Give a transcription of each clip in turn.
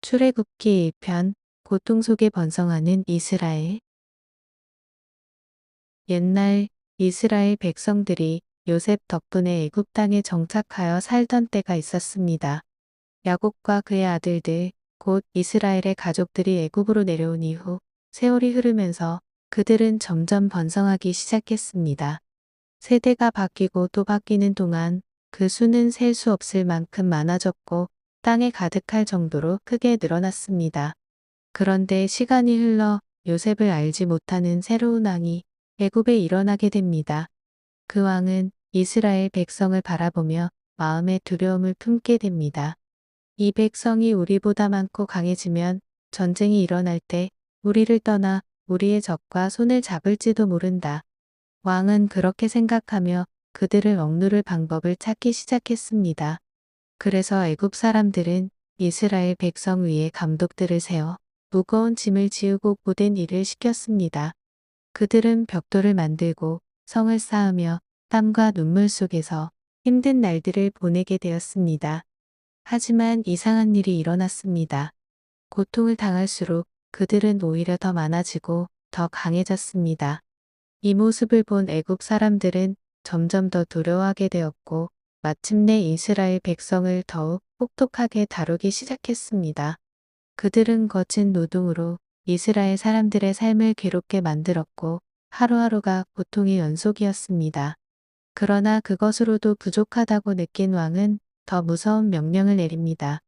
출애굽기 1편 고통 속에 번성하는 이스라엘. 옛날 이스라엘 백성들이 요셉 덕분에 애굽 땅에 정착하여 살던 때가 있었습니다. 야곱과 그의 아들들, 곧 이스라엘의 가족들이 애굽으로 내려온 이후 세월이 흐르면서 그들은 점점 번성하기 시작했습니다. 세대가 바뀌고 또 바뀌는 동안 그 수는 셀 수 없을 만큼 많아졌고 땅에 가득할 정도로 크게 늘어났습니다. 그런데 시간이 흘러 요셉을 알지 못하는 새로운 왕이 애굽에 일어나게 됩니다. 그 왕은 이스라엘 백성을 바라보며 마음의 두려움을 품게 됩니다. 이 백성이 우리보다 많고 강해지면 전쟁이 일어날 때 우리를 떠나 우리의 적과 손을 잡을지도 모른다. 왕은 그렇게 생각하며 그들을 억누를 방법을 찾기 시작했습니다. 그래서 애굽 사람들은 이스라엘 백성 위에 감독들을 세워 무거운 짐을 지우고 고된 일을 시켰습니다. 그들은 벽돌을 만들고 성을 쌓으며 땀과 눈물 속에서 힘든 날들을 보내게 되었습니다. 하지만 이상한 일이 일어났습니다. 고통을 당할수록 그들은 오히려 더 많아지고 더 강해졌습니다. 이 모습을 본 애굽 사람들은 점점 더 두려워하게 되었고 마침내 이스라엘 백성을 더욱 혹독하게 다루기 시작했습니다. 그들은 거친 노동으로 이스라엘 사람들의 삶을 괴롭게 만들었고 하루하루가 고통의 연속이었습니다. 그러나 그것으로도 부족하다고 느낀 왕은 더 무서운 명령을 내립니다.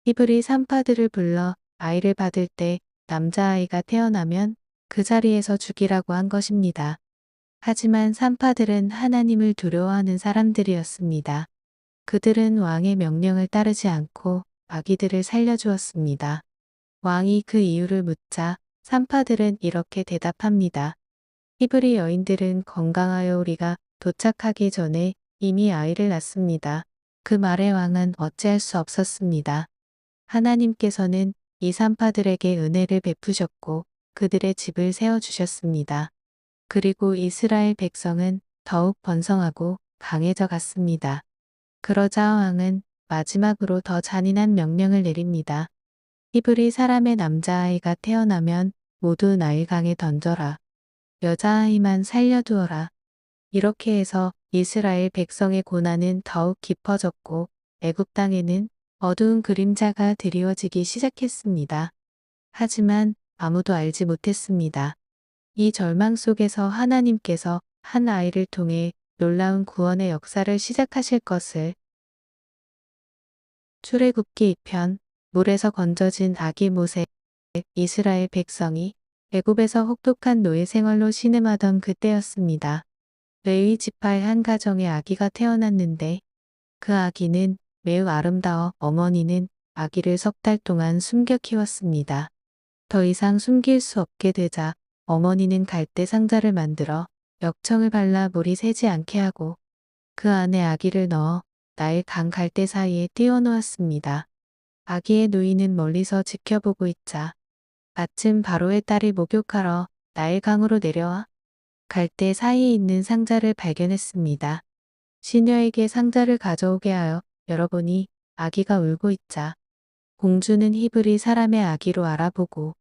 히브리 산파들을 불러 아이를 받을 때 남자아이가 태어나면 그 자리에서 죽이라고 한 것입니다. 하지만 산파들은 하나님을 두려워하는 사람들이었습니다. 그들은 왕의 명령을 따르지 않고 아기들을 살려주었습니다. 왕이 그 이유를 묻자 산파들은 이렇게 대답합니다. 히브리 여인들은 건강하여 우리가 도착하기 전에 이미 아이를 낳습니다. 그 말에 왕은 어찌할 수 없었습니다. 하나님께서는 이 산파들에게 은혜를 베푸셨고 그들의 집을 세워주셨습니다. 그리고 이스라엘 백성은 더욱 번성하고 강해져 갔습니다. 그러자 왕은 마지막으로 더 잔인한 명령을 내립니다. 히브리 사람의 남자아이가 태어나면 모두 나일강에 던져라. 여자아이만 살려두어라. 이렇게 해서 이스라엘 백성의 고난은 더욱 깊어졌고 애굽 땅에는 어두운 그림자가 드리워지기 시작했습니다. 하지만 아무도 알지 못했습니다. 이 절망 속에서 하나님께서 한 아이를 통해 놀라운 구원의 역사를 시작하실 것을. 출애굽기 2편 물에서 건져진 아기 모세. 이스라엘 백성이 애굽에서 혹독한 노예 생활로 신음하던 그때였습니다. 레위 지파의 한 가정에 아기가 태어났는데 그 아기는 매우 아름다워 어머니는 아기를 3달 동안 숨겨 키웠습니다. 더 이상 숨길 수 없게 되자 어머니는 갈대 상자를 만들어 역청을 발라 물이 새지 않게 하고 그 안에 아기를 넣어 나일 강 갈대 사이에 띄워 놓았습니다. 아기의 누이는 멀리서 지켜보고 있자 마침 바로의 딸이 목욕하러 나일 강으로 내려와 갈대 사이에 있는 상자를 발견했습니다. 시녀에게 상자를 가져오게 하여 열어보니 아기가 울고 있자 공주는 히브리 사람의 아기로 알아보고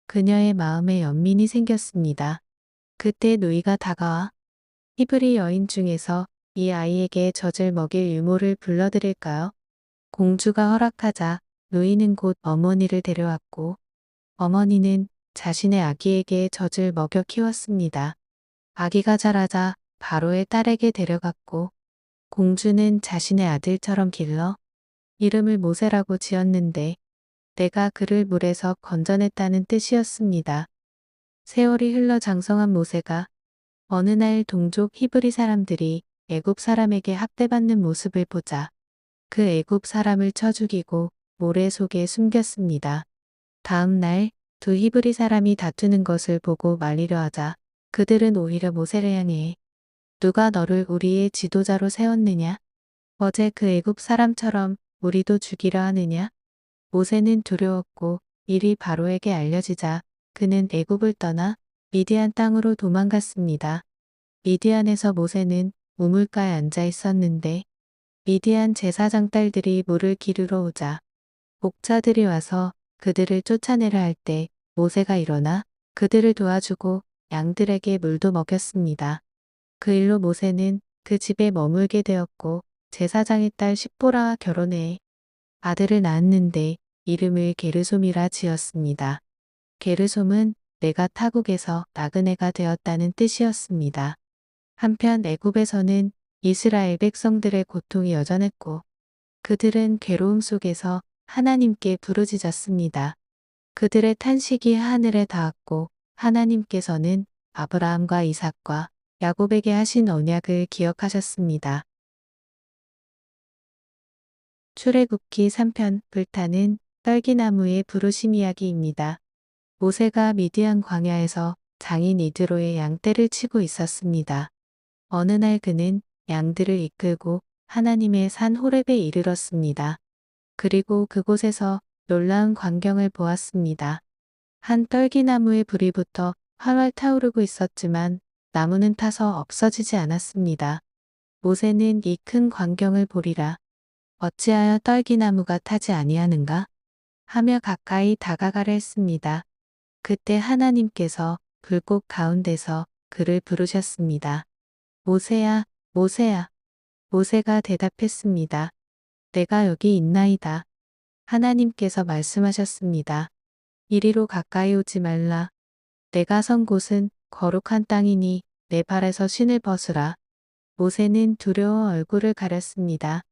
그녀의 마음에 연민이 생겼습니다. 그때 누이가 다가와 히브리 여인 중에서 이 아이에게 젖을 먹일 유모를 불러드릴까요? 공주가 허락하자 누이는 곧 어머니를 데려왔고 어머니는 자신의 아기에게 젖을 먹여 키웠습니다. 아기가 자라자 바로의 딸에게 데려갔고 공주는 자신의 아들처럼 길러 이름을 모세라고 지었는데 내가 그를 물에서 건져냈다는 뜻이었습니다. 세월이 흘러 장성한 모세가 어느 날 동족 히브리 사람들이 애굽 사람에게 학대받는 모습을 보자 그 애굽 사람을 쳐 죽이고 모래 속에 숨겼습니다. 다음 날 두 히브리 사람이 다투는 것을 보고 말리려 하자 그들은 오히려 모세를 향해 누가 너를 우리의 지도자로 세웠느냐? 어제 그 애굽 사람처럼 우리도 죽이려 하느냐? 모세는 두려웠고 일이 바로에게 알려지자 그는 애굽을 떠나 미디안 땅으로 도망갔습니다. 미디안에서 모세는 우물가에 앉아 있었는데 미디안 제사장 딸들이 물을 기르러 오자 목자들이 와서 그들을 쫓아내려 할 때 모세가 일어나 그들을 도와주고 양들에게 물도 먹였습니다. 그 일로 모세는 그 집에 머물게 되었고 제사장의 딸 십보라와 결혼해 아들을 낳았는데 이름을 게르솜이라 지었습니다. 게르솜은 내가 타국에서 나그네가 되었다는 뜻이었습니다. 한편 애굽에서는 이스라엘 백성들의 고통이 여전했고 그들은 괴로움 속에서 하나님께 부르짖었습니다. 그들의 탄식이 하늘에 닿았고 하나님께서는 아브라함과 이삭과 야곱에게 하신 언약을 기억하셨습니다. 출애굽기 3편 불타는 떨기나무의 부르심 이야기입니다. 모세가 미디안 광야에서 장인 이드로의 양떼를 치고 있었습니다. 어느 날 그는 양들을 이끌고 하나님의 산 호렙에 이르렀습니다. 그리고 그곳에서 놀라운 광경을 보았습니다. 한 떨기나무의 불이 붙어 활활 타오르고 있었지만 나무는 타서 없어지지 않았습니다. 모세는 이 큰 광경을 보리라. 어찌하여 떨기나무가 타지 아니하는가? 하며 가까이 다가가려 했습니다. 그때 하나님께서 불꽃 가운데서 그를 부르셨습니다. 모세야, 모세야. 모세가 대답했습니다. 내가 여기 있나이다. 하나님께서 말씀하셨습니다. 이리로 가까이 오지 말라. 내가 선 곳은 거룩한 땅이니 내 발에서 신을 벗으라. 모세는 두려워 얼굴을 가렸습니다.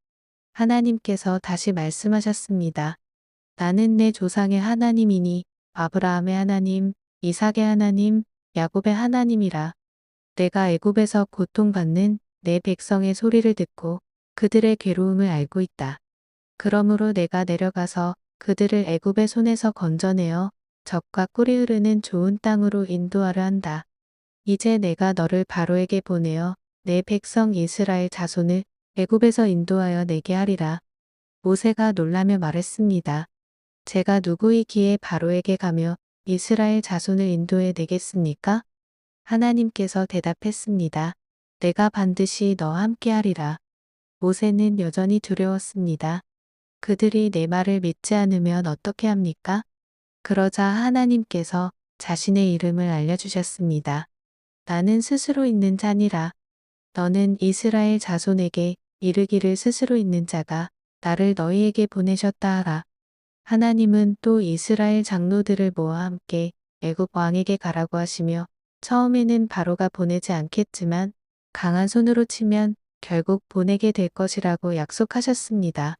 하나님께서 다시 말씀하셨습니다. 나는 내 조상의 하나님이니 아브라함의 하나님, 이삭의 하나님, 야곱의 하나님이라. 내가 애굽에서 고통받는 내 백성의 소리를 듣고 그들의 괴로움을 알고 있다. 그러므로 내가 내려가서 그들을 애굽의 손에서 건져내어 젖과 꿀이 흐르는 좋은 땅으로 인도하려 한다. 이제 내가 너를 바로에게 보내어 내 백성 이스라엘 자손을 애굽에서 인도하여 내게 하리라. 모세가 놀라며 말했습니다. 제가 누구이기에 바로에게 가며 이스라엘 자손을 인도해 내겠습니까? 하나님께서 대답했습니다. 내가 반드시 너와 함께 하리라. 모세는 여전히 두려웠습니다. 그들이 내 말을 믿지 않으면 어떻게 합니까? 그러자 하나님께서 자신의 이름을 알려주셨습니다. 나는 스스로 있는 자니라. 너는 이스라엘 자손에게 이르기를 스스로 있는 자가 나를 너희에게 보내셨다 하라. 하나님은 또 이스라엘 장로들을 모아 함께 애굽 왕에게 가라고 하시며 처음에는 바로가 보내지 않겠지만 강한 손으로 치면 결국 보내게 될 것이라고 약속하셨습니다.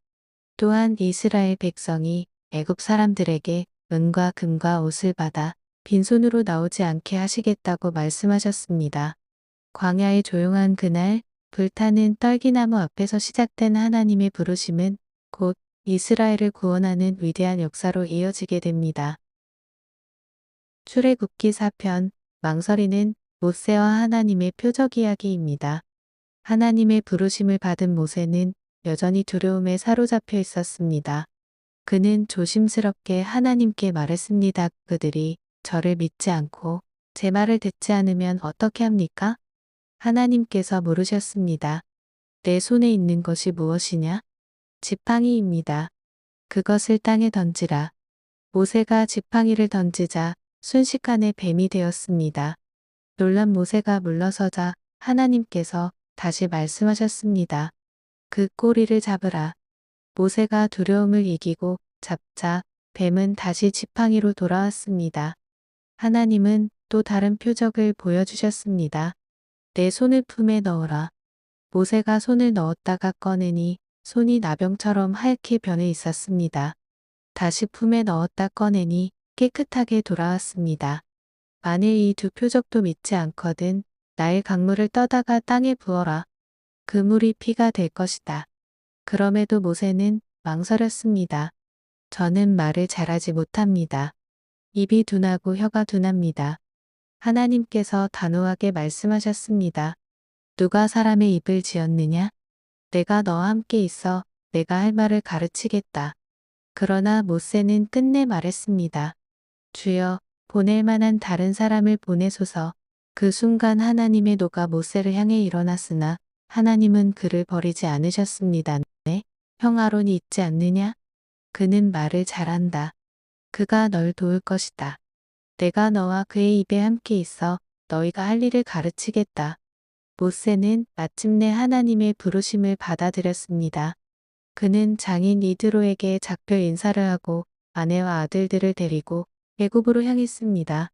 또한 이스라엘 백성이 애굽 사람들에게 은과 금과 옷을 받아 빈손으로 나오지 않게 하시겠다고 말씀하셨습니다. 광야의 조용한 그날 불타는 떨기나무 앞에서 시작된 하나님의 부르심은 곧 이스라엘을 구원하는 위대한 역사로 이어지게 됩니다. 출애굽기 4편 망설이는 모세와 하나님의 표적 이야기입니다. 하나님의 부르심을 받은 모세는 여전히 두려움에 사로잡혀 있었습니다. 그는 조심스럽게 하나님께 말했습니다. 그들이 저를 믿지 않고 제 말을 듣지 않으면 어떻게 합니까? 하나님께서 물으셨습니다. 내 손에 있는 것이 무엇이냐? 지팡이입니다. 그것을 땅에 던지라. 모세가 지팡이를 던지자 순식간에 뱀이 되었습니다. 놀란 모세가 물러서자 하나님께서 다시 말씀하셨습니다. 그 꼬리를 잡으라. 모세가 두려움을 이기고 잡자 뱀은 다시 지팡이로 돌아왔습니다. 하나님은 또 다른 표적을 보여주셨습니다. 내 손을 품에 넣어라. 모세가 손을 넣었다가 꺼내니 손이 나병처럼 하얗게 변해 있었습니다. 다시 품에 넣었다 꺼내니 깨끗하게 돌아왔습니다. 만일 이 두 표적도 믿지 않거든 나일 강물을 떠다가 땅에 부어라. 그 물이 피가 될 것이다. 그럼에도 모세는 망설였습니다. 저는 말을 잘하지 못합니다. 입이 둔하고 혀가 둔합니다. 하나님께서 단호하게 말씀하셨습니다. 누가 사람의 입을 지었느냐? 내가 너와 함께 있어 내가 할 말을 가르치겠다. 그러나 모세는 끝내 말했습니다. 주여, 보낼 만한 다른 사람을 보내소서. 그 순간 하나님의 노가 모세를 향해 일어났으나 하나님은 그를 버리지 않으셨습니다. 네, 형 아론이 있지 않느냐? 그는 말을 잘한다. 그가 널 도울 것이다. 내가 너와 그의 입에 함께 있어 너희가 할 일을 가르치겠다. 모세는 마침내 하나님의 부르심을 받아들였습니다. 그는 장인 이드로에게 작별 인사를 하고 아내와 아들들을 데리고 애굽으로 향했습니다.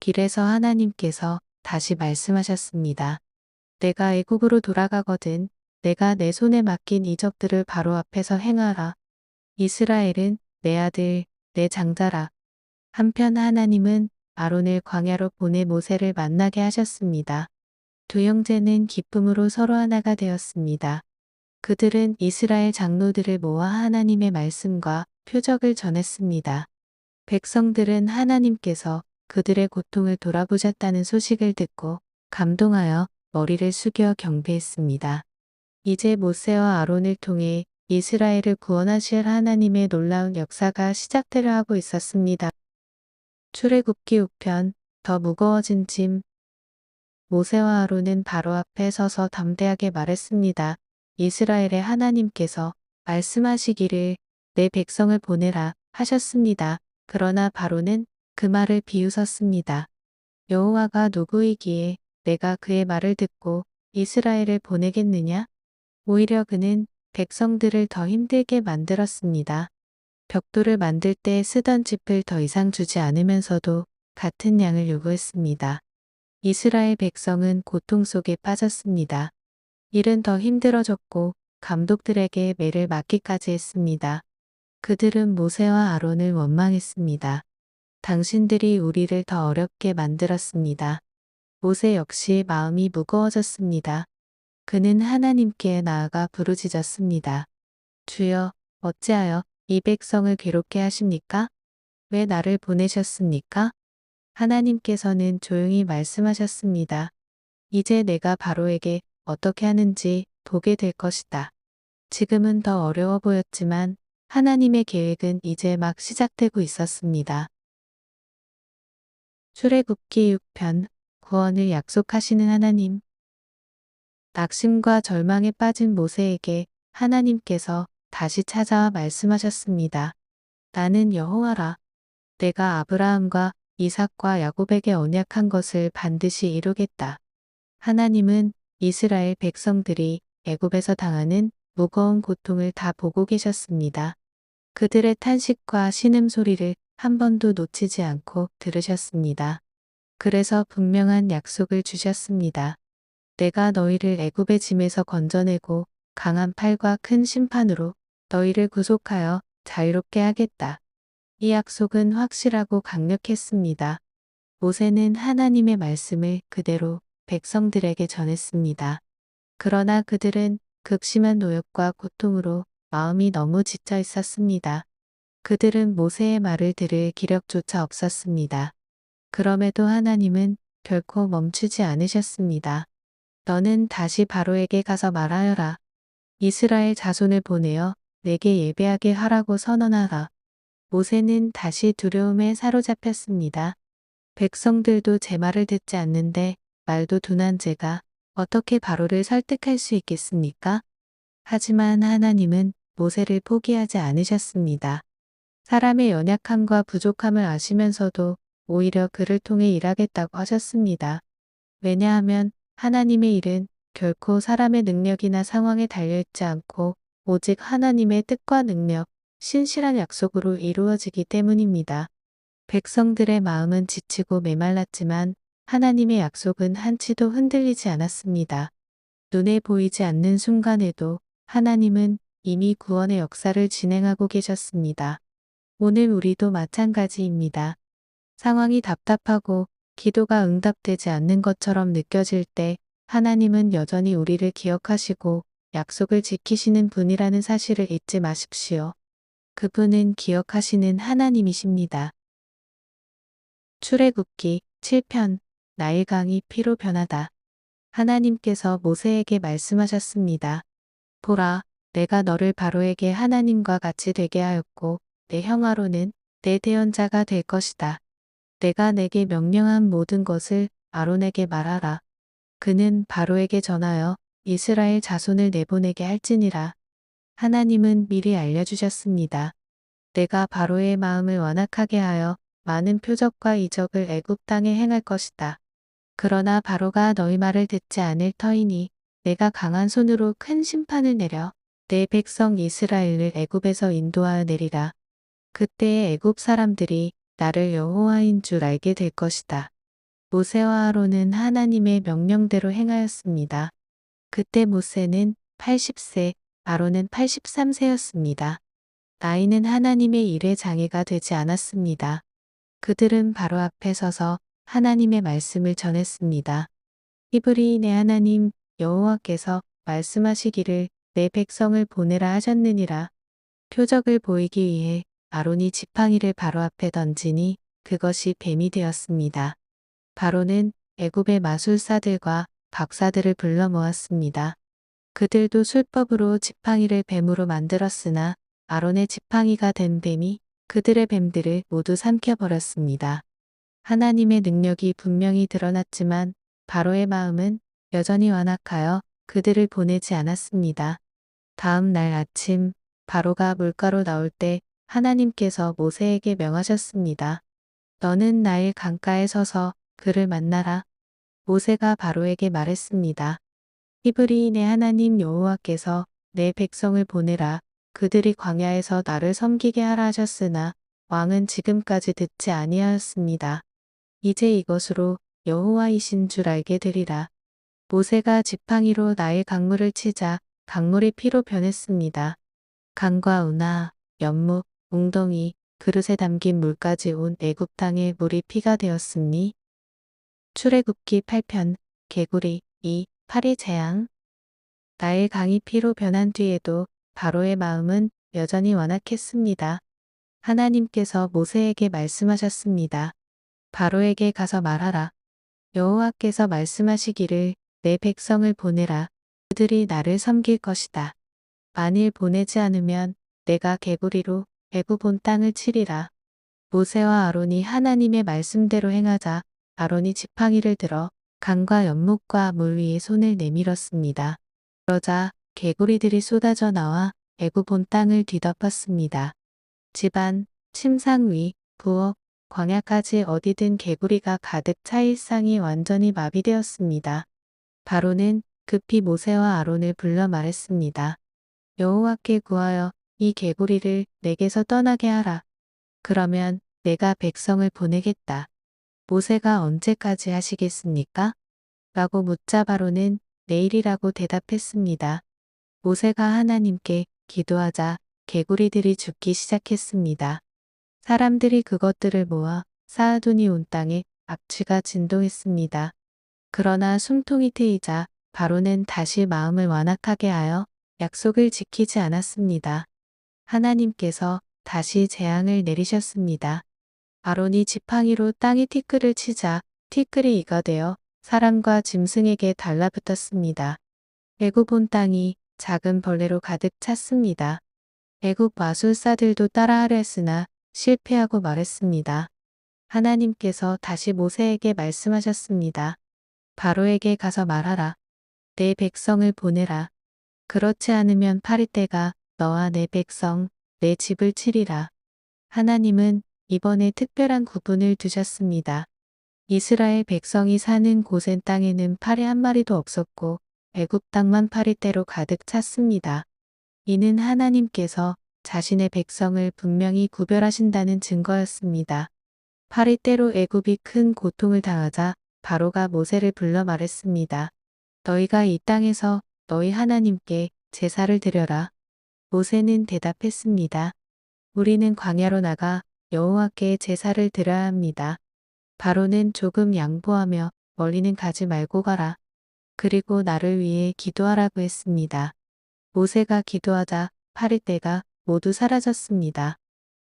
길에서 하나님께서 다시 말씀하셨습니다. 내가 애굽으로 돌아가거든 내가 내 손에 맡긴 이적들을 바로 앞에서 행하라. 이스라엘은 내 아들, 내 장자라. 한편 하나님은 아론을 광야로 보내 모세를 만나게 하셨습니다. 두 형제는 기쁨으로 서로 하나가 되었습니다. 그들은 이스라엘 장로들을 모아 하나님의 말씀과 표적을 전했습니다. 백성들은 하나님께서 그들의 고통을 돌아보셨다는 소식을 듣고 감동하여 머리를 숙여 경배했습니다. 이제 모세와 아론을 통해 이스라엘을 구원하실 하나님의 놀라운 역사가 시작되려 하고 있었습니다. 출애굽기 5편 더 무거워진 짐. 모세와 아론은 바로 앞에 서서 담대하게 말했습니다. 이스라엘의 하나님께서 말씀하시기를 내 백성을 보내라 하셨습니다. 그러나 바로는 그 말을 비웃었습니다. 여호와가 누구이기에 내가 그의 말을 듣고 이스라엘을 보내겠느냐? 오히려 그는 백성들을 더 힘들게 만들었습니다. 벽돌을 만들 때 쓰던 짚을 더 이상 주지 않으면서도 같은 양을 요구했습니다. 이스라엘 백성은 고통 속에 빠졌습니다. 일은 더 힘들어졌고 감독들에게 매를 맞기까지 했습니다. 그들은 모세와 아론을 원망했습니다. 당신들이 우리를 더 어렵게 만들었습니다. 모세 역시 마음이 무거워졌습니다. 그는 하나님께 나아가 부르짖었습니다. 주여, 어찌하여 이 백성을 괴롭게 하십니까? 왜 나를 보내셨습니까? 하나님께서는 조용히 말씀하셨습니다. 이제 내가 바로에게 어떻게 하는지 보게 될 것이다. 지금은 더 어려워 보였지만 하나님의 계획은 이제 막 시작되고 있었습니다. 출애굽기 6편 구원을 약속하시는 하나님. 낙심과 절망에 빠진 모세에게 하나님께서 다시 찾아와 말씀하셨습니다. 나는 여호와라. 내가 아브라함과 이삭과 야곱에게 언약한 것을 반드시 이루겠다. 하나님은 이스라엘 백성들이 애굽에서 당하는 무거운 고통을 다 보고 계셨습니다. 그들의 탄식과 신음소리를 한 번도 놓치지 않고 들으셨습니다. 그래서 분명한 약속을 주셨습니다. 내가 너희를 애굽의 짐에서 건져내고 강한 팔과 큰 심판으로 너희를 구속하여 자유롭게 하겠다. 이 약속은 확실하고 강력했습니다. 모세는 하나님의 말씀을 그대로 백성들에게 전했습니다. 그러나 그들은 극심한 노역과 고통으로 마음이 너무 지쳐 있었습니다. 그들은 모세의 말을 들을 기력조차 없었습니다. 그럼에도 하나님은 결코 멈추지 않으셨습니다. 너는 다시 바로에게 가서 말하여라. 이스라엘 자손을 보내어 내게 예배하게 하라고 선언하라. 모세는 다시 두려움에 사로잡혔습니다. 백성들도 제 말을 듣지 않는데 말도 둔한 제가 어떻게 바로를 설득할 수 있겠습니까? 하지만 하나님은 모세를 포기하지 않으셨습니다. 사람의 연약함과 부족함을 아시면서도 오히려 그를 통해 일하겠다고 하셨습니다. 왜냐하면 하나님의 일은 결코 사람의 능력이나 상황에 달려있지 않고 오직 하나님의 뜻과 능력, 신실한 약속으로 이루어지기 때문입니다. 백성들의 마음은 지치고 메말랐지만 하나님의 약속은 한치도 흔들리지 않았습니다. 눈에 보이지 않는 순간에도 하나님은 이미 구원의 역사를 진행하고 계셨습니다. 오늘 우리도 마찬가지입니다. 상황이 답답하고 기도가 응답되지 않는 것처럼 느껴질 때 하나님은 여전히 우리를 기억하시고 약속을 지키시는 분이라는 사실을 잊지 마십시오. 그분은 기억하시는 하나님이십니다. 출애굽기 7편 나일강이 피로 변하다. 하나님께서 모세에게 말씀하셨습니다. 보라, 내가 너를 바로에게 하나님과 같이 되게 하였고 내 형 아론은 내 대언자가 될 것이다. 내가 내게 명령한 모든 것을 아론에게 말하라. 그는 바로에게 전하여 이스라엘 자손을 내보내게 할지니라. 하나님은 미리 알려주셨습니다. 내가 바로의 마음을 완악하게 하여 많은 표적과 이적을 애굽 땅에 행할 것이다. 그러나 바로가 너희 말을 듣지 않을 터이니 내가 강한 손으로 큰 심판을 내려 내 백성 이스라엘을 애굽에서 인도하여 내리라. 그때에 애굽 사람들이 나를 여호와인 줄 알게 될 것이다. 모세와 아론은 하나님의 명령대로 행하였습니다. 그때 모세는 80세, 아론은 83세였습니다. 나이는 하나님의 일에 장애가 되지 않았습니다. 그들은 바로 앞에 서서 하나님의 말씀을 전했습니다. 히브리인의 하나님 여호와께서 말씀하시기를 내 백성을 보내라 하셨느니라. 표적을 보이기 위해 아론이 지팡이를 바로 앞에 던지니 그것이 뱀이 되었습니다. 바로는 애굽의 마술사들과 박사들을 불러 모았습니다. 그들도 술법으로 지팡이를 뱀으로 만들었으나 아론의 지팡이가 된 뱀이 그들의 뱀들을 모두 삼켜버렸습니다. 하나님의 능력이 분명히 드러났지만 바로의 마음은 여전히 완악하여 그들을 보내지 않았습니다. 다음 날 아침 바로가 물가로 나올 때 하나님께서 모세에게 명하셨습니다. 너는 나일 강가에 서서 그를 만나라. 모세가 바로에게 말했습니다. 히브리인의 하나님 여호와께서 내 백성을 보내라. 그들이 광야에서 나를 섬기게 하라 하셨으나 왕은 지금까지 듣지 아니하였습니다. 이제 이것으로 여호와이신 줄 알게 되리라. 모세가 지팡이로 나일 강물을 치자 강물이 피로 변했습니다. 강과 운하, 연못, 웅덩이, 그릇에 담긴 물까지 온 애굽 땅에 물이 피가 되었으니 출애굽기 8편 개구리 2 파리 재앙. 나일 강이 피로 변한 뒤에도 바로의 마음은 여전히 완악했습니다. 하나님께서 모세에게 말씀하셨습니다. 바로에게 가서 말하라. 여호와께서 말씀하시기를 내 백성을 보내라. 그들이 나를 섬길 것이다. 만일 보내지 않으면 내가 개구리로 애굽 온 땅을 치리라. 모세와 아론이 하나님의 말씀대로 행하자 아론이 지팡이를 들어 강과 연못과 물 위에 손을 내밀었습니다. 그러자 개구리들이 쏟아져 나와 애굽 온 땅을 뒤덮었습니다. 집안, 침상 위, 부엌, 광야까지 어디든 개구리가 가득 차 일상이 완전히 마비되었습니다. 바로는 급히 모세와 아론을 불러 말했습니다. 여호와께 구하여 이 개구리를 내게서 떠나게 하라. 그러면 내가 백성을 보내겠다. 모세가 언제까지 하시겠습니까? 라고 묻자 바로는 내일이라고 대답했습니다. 모세가 하나님께 기도하자 개구리들이 죽기 시작했습니다. 사람들이 그것들을 모아 쌓아두니 온 땅에 악취가 진동했습니다. 그러나 숨통이 트이자 바로는 다시 마음을 완악하게 하여 약속을 지키지 않았습니다. 하나님께서 다시 재앙을 내리셨습니다. 아론이 지팡이로 땅에 티끌을 치자 티끌이 이가 되어 사람과 짐승에게 달라붙었습니다. 애굽 온 땅이 작은 벌레로 가득 찼습니다. 애굽 마술사들도 따라하려 했으나 실패하고 말했습니다. 하나님께서 다시 모세에게 말씀하셨습니다. 바로에게 가서 말하라. 내 백성을 보내라. 그렇지 않으면 파리떼가 너와 내 백성, 내 집을 치리라. 하나님은 이번에 특별한 구분을 두셨습니다. 이스라엘 백성이 사는 고센 땅에는 파리 한 마리도 없었고 애굽 땅만 파리떼로 가득 찼습니다. 이는 하나님께서 자신의 백성을 분명히 구별하신다는 증거였습니다. 파리떼로 애굽이 큰 고통을 당하자 바로가 모세를 불러 말했습니다. 너희가 이 땅에서 너희 하나님께 제사를 드려라. 모세는 대답했습니다. 우리는 광야로 나가 여호와께 제사를 드려야 합니다. 바로는 조금 양보하며 멀리는 가지 말고 가라. 그리고 나를 위해 기도하라고 했습니다. 모세가 기도하자 파리떼가 모두 사라졌습니다.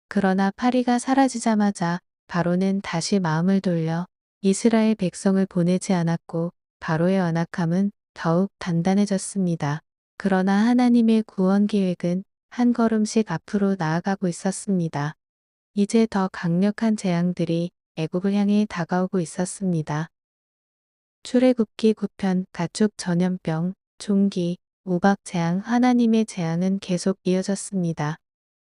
그러나 파리가 사라지자마자 바로는 다시 마음을 돌려 이스라엘 백성을 보내지 않았고 바로의 완악함은 더욱 단단해졌습니다. 그러나 하나님의 구원 계획은 한 걸음씩 앞으로 나아가고 있었습니다. 이제 더 강력한 재앙들이 애굽을 향해 다가오고 있었습니다. 출애굽기 9편 가축 전염병, 종기, 우박 재앙. 하나님의 재앙은 계속 이어졌습니다.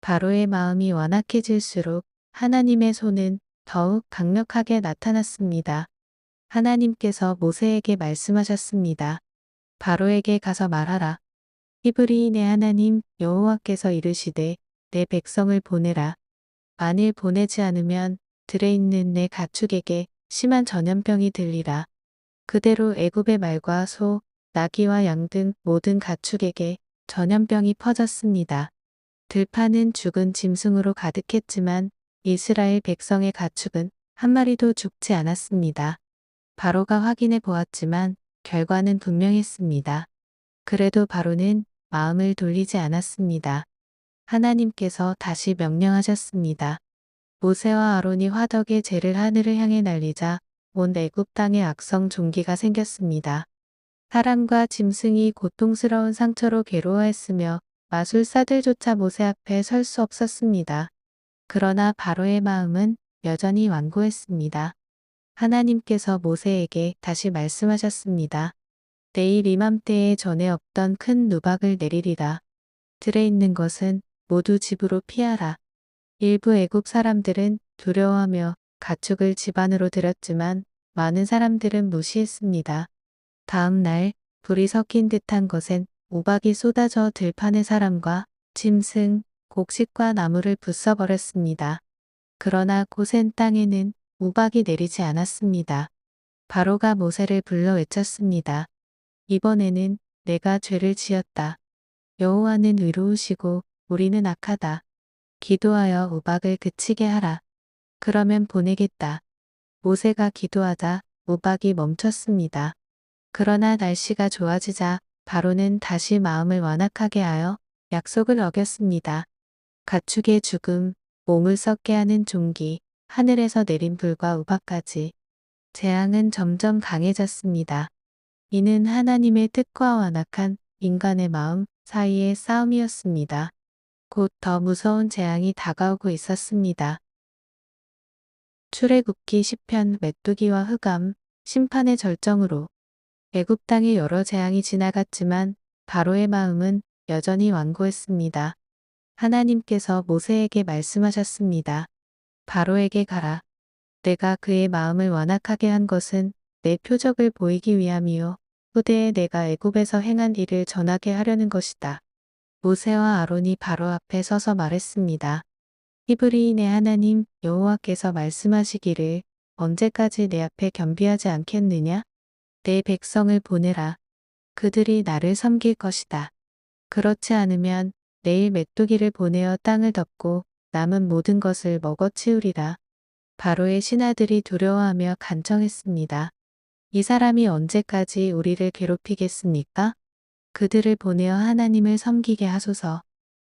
바로의 마음이 완악해질수록 하나님의 손은 더욱 강력하게 나타났습니다. 하나님께서 모세에게 말씀하셨습니다. 바로에게 가서 말하라. 히브리인의 하나님 여호와께서 이르시되 내 백성을 보내라. 만일 보내지 않으면 들에 있는 내 가축에게 심한 전염병이 들리라. 그대로 애굽의 말과 소, 나귀와 양 등 모든 가축에게 전염병이 퍼졌습니다. 들판은 죽은 짐승으로 가득했지만 이스라엘 백성의 가축은 한 마리도 죽지 않았습니다. 바로가 확인해 보았지만 결과는 분명했습니다. 그래도 바로는 마음을 돌리지 않았습니다. 하나님께서 다시 명령하셨습니다. 모세와 아론이 화덕의 재를 하늘을 향해 날리자 온 애굽 땅에 악성 종기가 생겼습니다. 사람과 짐승이 고통스러운 상처로 괴로워했으며 마술사들조차 모세 앞에 설 수 없었습니다. 그러나 바로의 마음은 여전히 완고했습니다. 하나님께서 모세에게 다시 말씀하셨습니다. 내일 이맘때에 전에 없던 큰 누박을 내리리라. 들에 있는 것은 모두 집으로 피하라. 일부 애굽 사람들은 두려워하며 가축을 집 안으로 들였지만 많은 사람들은 무시했습니다. 다음 날 불이 섞인 듯한 것엔 우박이 쏟아져 들판의 사람과 짐승, 곡식과 나무를 부숴버렸습니다. 그러나 고센 땅에는 우박이 내리지 않았습니다. 바로가 모세를 불러 외쳤습니다. 이번에는 내가 죄를 지었다. 여호와는 의로우시고 우리는 악하다. 기도하여 우박을 그치게 하라. 그러면 보내겠다. 모세가 기도하자 우박이 멈췄습니다. 그러나 날씨가 좋아지자 바로는 다시 마음을 완악하게 하여 약속을 어겼습니다. 가축의 죽음, 몸을 썩게 하는 종기, 하늘에서 내린 불과 우박까지. 재앙은 점점 강해졌습니다. 이는 하나님의 뜻과 완악한 인간의 마음 사이의 싸움이었습니다. 곧 더 무서운 재앙이 다가오고 있었습니다. 출애굽기 10편 메뚜기와 흑암, 심판의 절정으로. 애굽 땅에 여러 재앙이 지나갔지만 바로의 마음은 여전히 완고했습니다. 하나님께서 모세에게 말씀하셨습니다. 바로에게 가라. 내가 그의 마음을 완악하게 한 것은 내 표적을 보이기 위함이요. 후대에 내가 애굽에서 행한 일을 전하게 하려는 것이다. 모세와 아론이 바로 앞에 서서 말했습니다. 히브리인의 하나님 여호와께서 말씀하시기를 언제까지 내 앞에 겸비하지 않겠느냐? 내 백성을 보내라. 그들이 나를 섬길 것이다. 그렇지 않으면 내일 메뚜기를 보내어 땅을 덮고 남은 모든 것을 먹어치우리라. 바로의 신하들이 두려워하며 간청했습니다. 이 사람이 언제까지 우리를 괴롭히겠습니까? 그들을 보내어 하나님을 섬기게 하소서.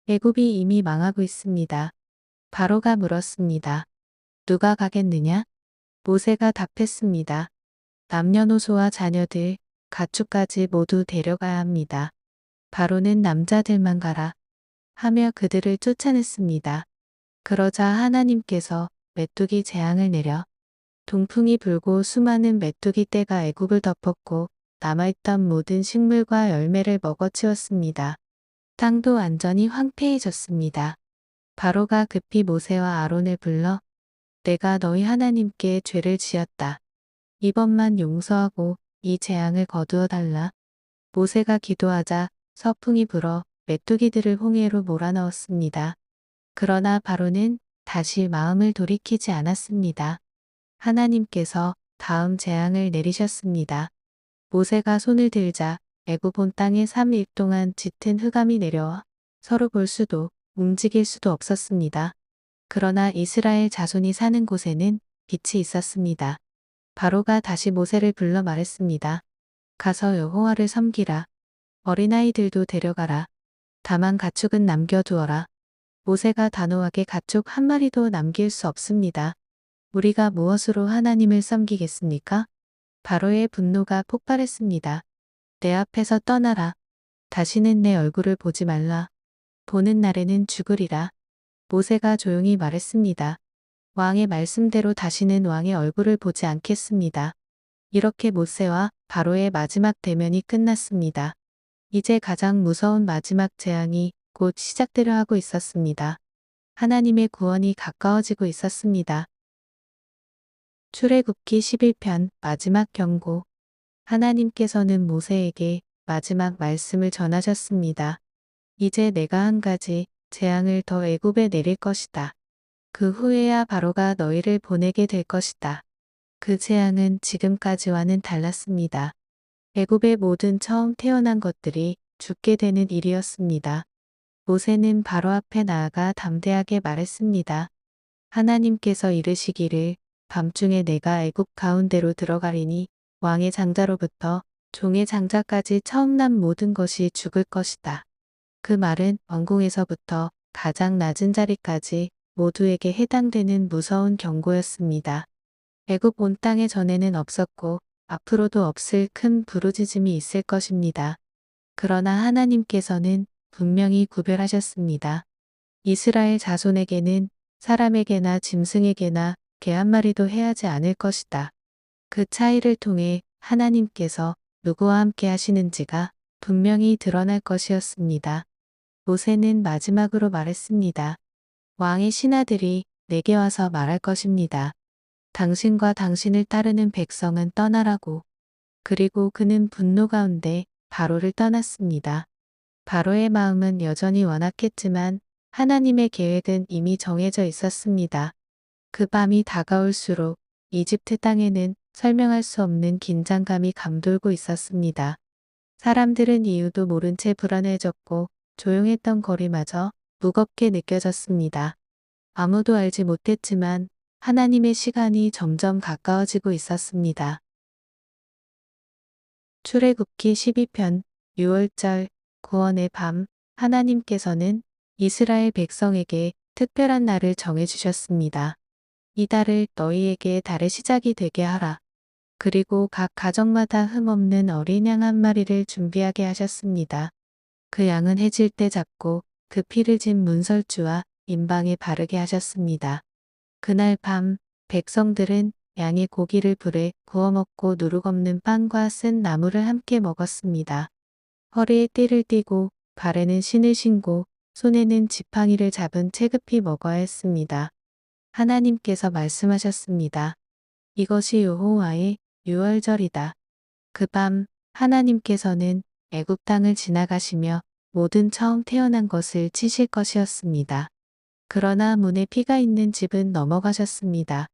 애굽이 이미 망하고 있습니다. 바로가 물었습니다. 누가 가겠느냐? 모세가 답했습니다. 남녀노소와 자녀들, 가축까지 모두 데려가야 합니다. 바로는 남자들만 가라 하며 그들을 쫓아냈습니다. 그러자 하나님께서 메뚜기 재앙을 내려 동풍이 불고 수많은 메뚜기 떼가 애굽을 덮었고 남아있던 모든 식물과 열매를 먹어치웠습니다. 땅도 완전히 황폐해졌습니다. 바로가 급히 모세와 아론을 불러 내가 너희 하나님께 죄를 지었다. 이번만 용서하고 이 재앙을 거두어 달라. 모세가 기도하자 서풍이 불어 메뚜기들을 홍해로 몰아넣었습니다. 그러나 바로는 다시 마음을 돌이키지 않았습니다. 하나님께서 다음 재앙을 내리셨습니다. 모세가 손을 들자 애굽 온 땅에 3일 동안 짙은 흑암이 내려와 서로 볼 수도 움직일 수도 없었습니다. 그러나 이스라엘 자손이 사는 곳에는 빛이 있었습니다. 바로가 다시 모세를 불러 말했습니다. 가서 여호와를 섬기라. 어린아이들도 데려가라. 다만 가축은 남겨두어라. 모세가 단호하게 가축 한 마리도 남길 수 없습니다. 우리가 무엇으로 하나님을 섬기겠습니까? 바로의 분노가 폭발했습니다. 내 앞에서 떠나라. 다시는 내 얼굴을 보지 말라. 보는 날에는 죽으리라. 모세가 조용히 말했습니다. 왕의 말씀대로 다시는 왕의 얼굴을 보지 않겠습니다. 이렇게 모세와 바로의 마지막 대면이 끝났습니다. 이제 가장 무서운 마지막 재앙이 곧 시작되려 하고 있었습니다. 하나님의 구원이 가까워지고 있었습니다. 출애굽기 11편 마지막 경고. 하나님께서는 모세에게 마지막 말씀을 전하셨습니다. 이제 내가 한 가지 재앙을 더 애굽에 내릴 것이다. 그 후에야 바로가 너희를 보내게 될 것이다. 그 재앙은 지금까지와는 달랐습니다. 애굽의 모든 처음 태어난 것들이 죽게 되는 일이었습니다. 모세는 바로 앞에 나아가 담대하게 말했습니다. 하나님께서 이르시기를 밤중에 내가 애굽 가운데로 들어가리니 왕의 장자로부터 종의 장자까지 처음 난 모든 것이 죽을 것이다. 그 말은 왕궁에서부터 가장 낮은 자리까지 모두에게 해당되는 무서운 경고였습니다. 애굽 온 땅에 전에는 없었고 앞으로도 없을 큰 부르짖음이 있을 것입니다. 그러나 하나님께서는 분명히 구별하셨습니다. 이스라엘 자손에게는 사람에게나 짐승에게나 개 한 마리도 해하지 않을 것이다. 그 차이를 통해 하나님께서 누구와 함께 하시는지가 분명히 드러날 것이었습니다. 모세는 마지막으로 말했습니다. 왕의 신하들이 내게 와서 말할 것입니다. 당신과 당신을 따르는 백성은 떠나라고. 그리고 그는 분노 가운데 바로를 떠났습니다. 바로의 마음은 여전히 완악했지만 하나님의 계획은 이미 정해져 있었습니다. 그 밤이 다가올수록 이집트 땅에는 설명할 수 없는 긴장감이 감돌고 있었습니다. 사람들은 이유도 모른 채 불안해졌고 조용했던 거리마저 무겁게 느껴졌습니다. 아무도 알지 못했지만 하나님의 시간이 점점 가까워지고 있었습니다. 출애굽기 12편 6월절 구원의 밤. 하나님께서는 이스라엘 백성에게 특별한 날을 정해주셨습니다. 이 달을 너희에게 달의 시작이 되게 하라. 그리고 각 가정마다 흠없는 어린 양 한 마리를 준비하게 하셨습니다. 그 양은 해질 때 잡고 그 피를 진 문설주와 임방에 바르게 하셨습니다. 그날 밤 백성들은 양의 고기를 불에 구워 먹고 누룩 없는 빵과 쓴 나물을 함께 먹었습니다. 허리에 띠를 띠고 발에는 신을 신고 손에는 지팡이를 잡은 채급히 먹어야 했습니다. 하나님께서 말씀하셨습니다. 이것이 여호와의 유월절이다. 그 밤 하나님께서는 애굽 땅을 지나가시며 모든 처음 태어난 것을 치실 것이었습니다. 그러나 문에 피가 있는 집은 넘어가셨습니다.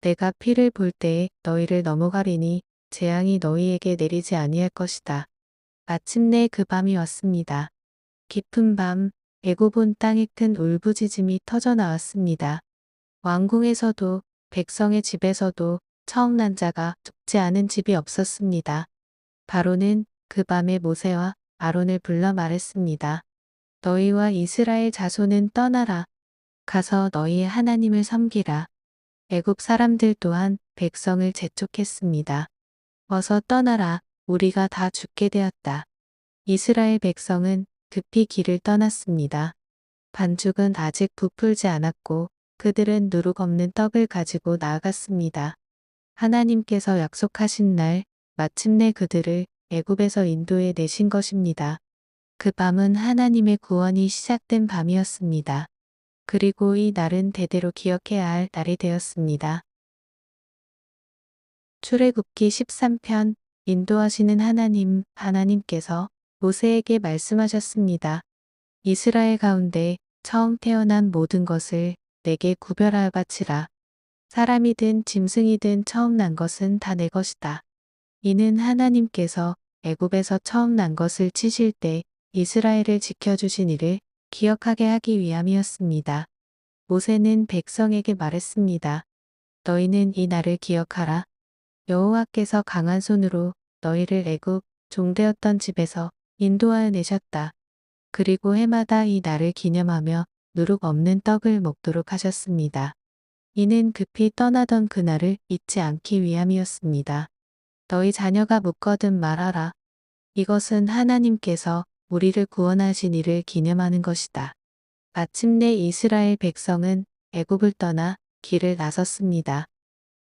내가 피를 볼 때에 너희를 넘어가리니 재앙이 너희에게 내리지 아니할 것이다. 마침내 그 밤이 왔습니다. 깊은 밤 애굽 온 땅에 큰 울부짖음이 터져 나왔습니다. 왕궁에서도 백성의 집에서도 처음 난 자가 죽지 않은 집이 없었습니다. 바로는 그 밤에 모세와 아론을 불러 말했습니다. 너희와 이스라엘 자손은 떠나라. 가서 너희의 하나님을 섬기라. 애굽 사람들 또한 백성을 재촉했습니다. 어서 떠나라. 우리가 다 죽게 되었다. 이스라엘 백성은 급히 길을 떠났습니다. 반죽은 아직 부풀지 않았고 그들은 누룩 없는 떡을 가지고 나아갔습니다. 하나님께서 약속하신 날 마침내 그들을 애굽에서 인도해 내신 것입니다. 그 밤은 하나님의 구원이 시작된 밤이었습니다. 그리고 이 날은 대대로 기억해야 할 날이 되었습니다. 출애굽기 13편 인도하시는 하나님. 하나님께서 모세에게 말씀하셨습니다. 이스라엘 가운데 처음 태어난 모든 것을 내게 구별하여 바치라. 사람이든 짐승이든 처음 난 것은 다 내 것이다. 이는 하나님께서 애굽에서 처음 난 것을 치실 때 이스라엘을 지켜주신 이를 기억하게 하기 위함이었습니다. 모세는 백성에게 말했습니다. 너희는 이 날을 기억하라. 여호와께서 강한 손으로 너희를 애굽 종되었던 집에서 인도하여 내셨다. 그리고 해마다 이 날을 기념하며 누룩 없는 떡을 먹도록 하셨습니다. 이는 급히 떠나던 그날을 잊지 않기 위함이었습니다. 너희 자녀가 묻거든 말하라. 이것은 하나님께서 우리를 구원하신 이를 기념하는 것이다. 마침내 이스라엘 백성은 애굽을 떠나 길을 나섰습니다.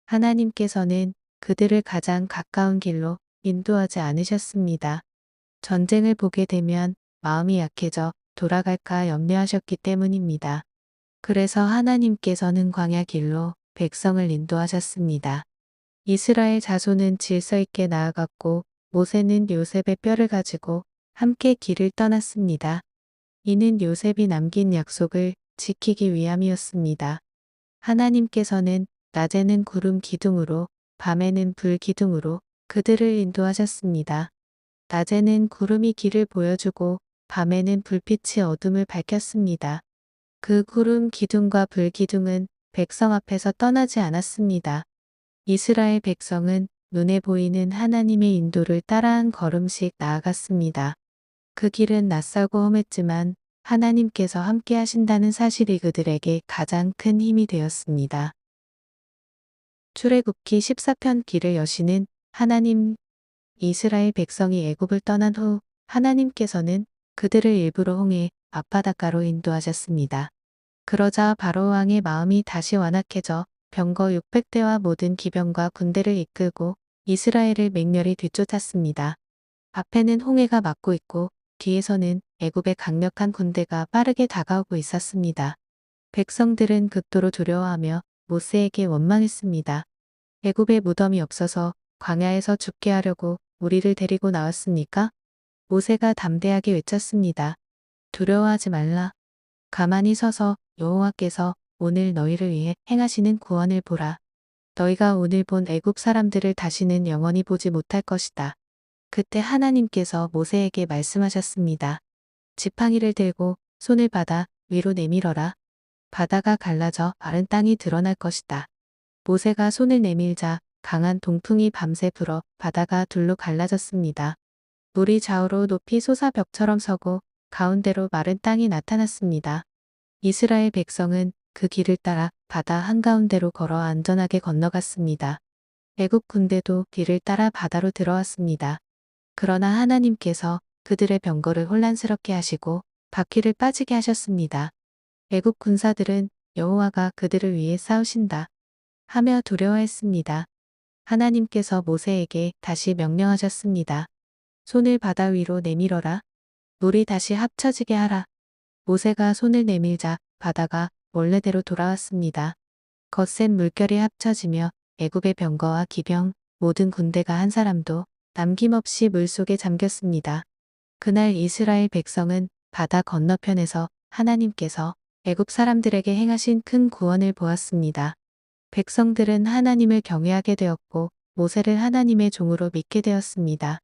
하나님께서는 그들을 가장 가까운 길로 인도하지 않으셨습니다. 전쟁을 보게 되면 마음이 약해져 돌아갈까 염려하셨기 때문입니다. 그래서 하나님께서는 광야 길로 백성을 인도하셨습니다. 이스라엘 자손은 질서 있게 나아갔고 모세는 요셉의 뼈를 가지고 함께 길을 떠났습니다. 이는 요셉이 남긴 약속을 지키기 위함이었습니다. 하나님께서는 낮에는 구름 기둥으로 밤에는 불 기둥으로 그들을 인도하셨습니다. 낮에는 구름이 길을 보여주고 밤에는 불빛이 어둠을 밝혔습니다. 그 구름 기둥과 불 기둥은 백성 앞에서 떠나지 않았습니다. 이스라엘 백성은 눈에 보이는 하나님의 인도를 따라 한 걸음씩 나아갔습니다. 그 길은 낯설고 험했지만 하나님께서 함께 하신다는 사실이 그들에게 가장 큰 힘이 되었습니다. 출애굽기 14편 길을 여시는 하나님. 이스라엘 백성이 애굽을 떠난 후 하나님께서는 그들을 일부러 홍해 앞바닷가로 인도하셨습니다. 그러자 바로 왕의 마음이 다시 완악해져 병거 600대와 모든 기병과 군대를 이끌고 이스라엘을 맹렬히 뒤쫓았습니다. 앞에는 홍해가 막고 있고 뒤에서는 애굽의 강력한 군대가 빠르게 다가오고 있었습니다. 백성들은 극도로 두려워하며 모세에게 원망했습니다. 애굽에 무덤이 없어서 광야에서 죽게 하려고 우리를 데리고 나왔습니까? 모세가 담대하게 외쳤습니다. 두려워하지 말라. 가만히 서서 여호와께서 오늘 너희를 위해 행하시는 구원을 보라. 너희가 오늘 본 애굽 사람들을 다시는 영원히 보지 못할 것이다. 그때 하나님께서 모세에게 말씀하셨습니다. 지팡이를 들고 손을 받아 위로 내밀어라. 바다가 갈라져 마른 땅이 드러날 것이다. 모세가 손을 내밀자 강한 동풍이 밤새 불어 바다가 둘로 갈라졌습니다. 물이 좌우로 높이 솟아 벽처럼 서고 가운데로 마른 땅이 나타났습니다. 이스라엘 백성은 그 길을 따라 바다 한가운데로 걸어 안전하게 건너갔습니다. 애굽 군대도 길을 따라 바다로 들어왔습니다. 그러나 하나님께서 그들의 병거를 혼란스럽게 하시고 바퀴를 빠지게 하셨습니다. 애굽 군사들은 여호와가 그들을 위해 싸우신다 하며 두려워했습니다. 하나님께서 모세에게 다시 명령하셨습니다. 손을 바다 위로 내밀어라. 물이 다시 합쳐지게 하라. 모세가 손을 내밀자 바다가 원래대로 돌아왔습니다. 거센 물결이 합쳐지며 애굽의 병거와 기병, 모든 군대가 한 사람도 남김없이 물속에 잠겼습니다. 그날 이스라엘 백성은 바다 건너편에서 하나님께서 애굽 사람들에게 행하신 큰 구원을 보았습니다. 백성들은 하나님을 경외하게 되었고 모세를 하나님의 종으로 믿게 되었습니다.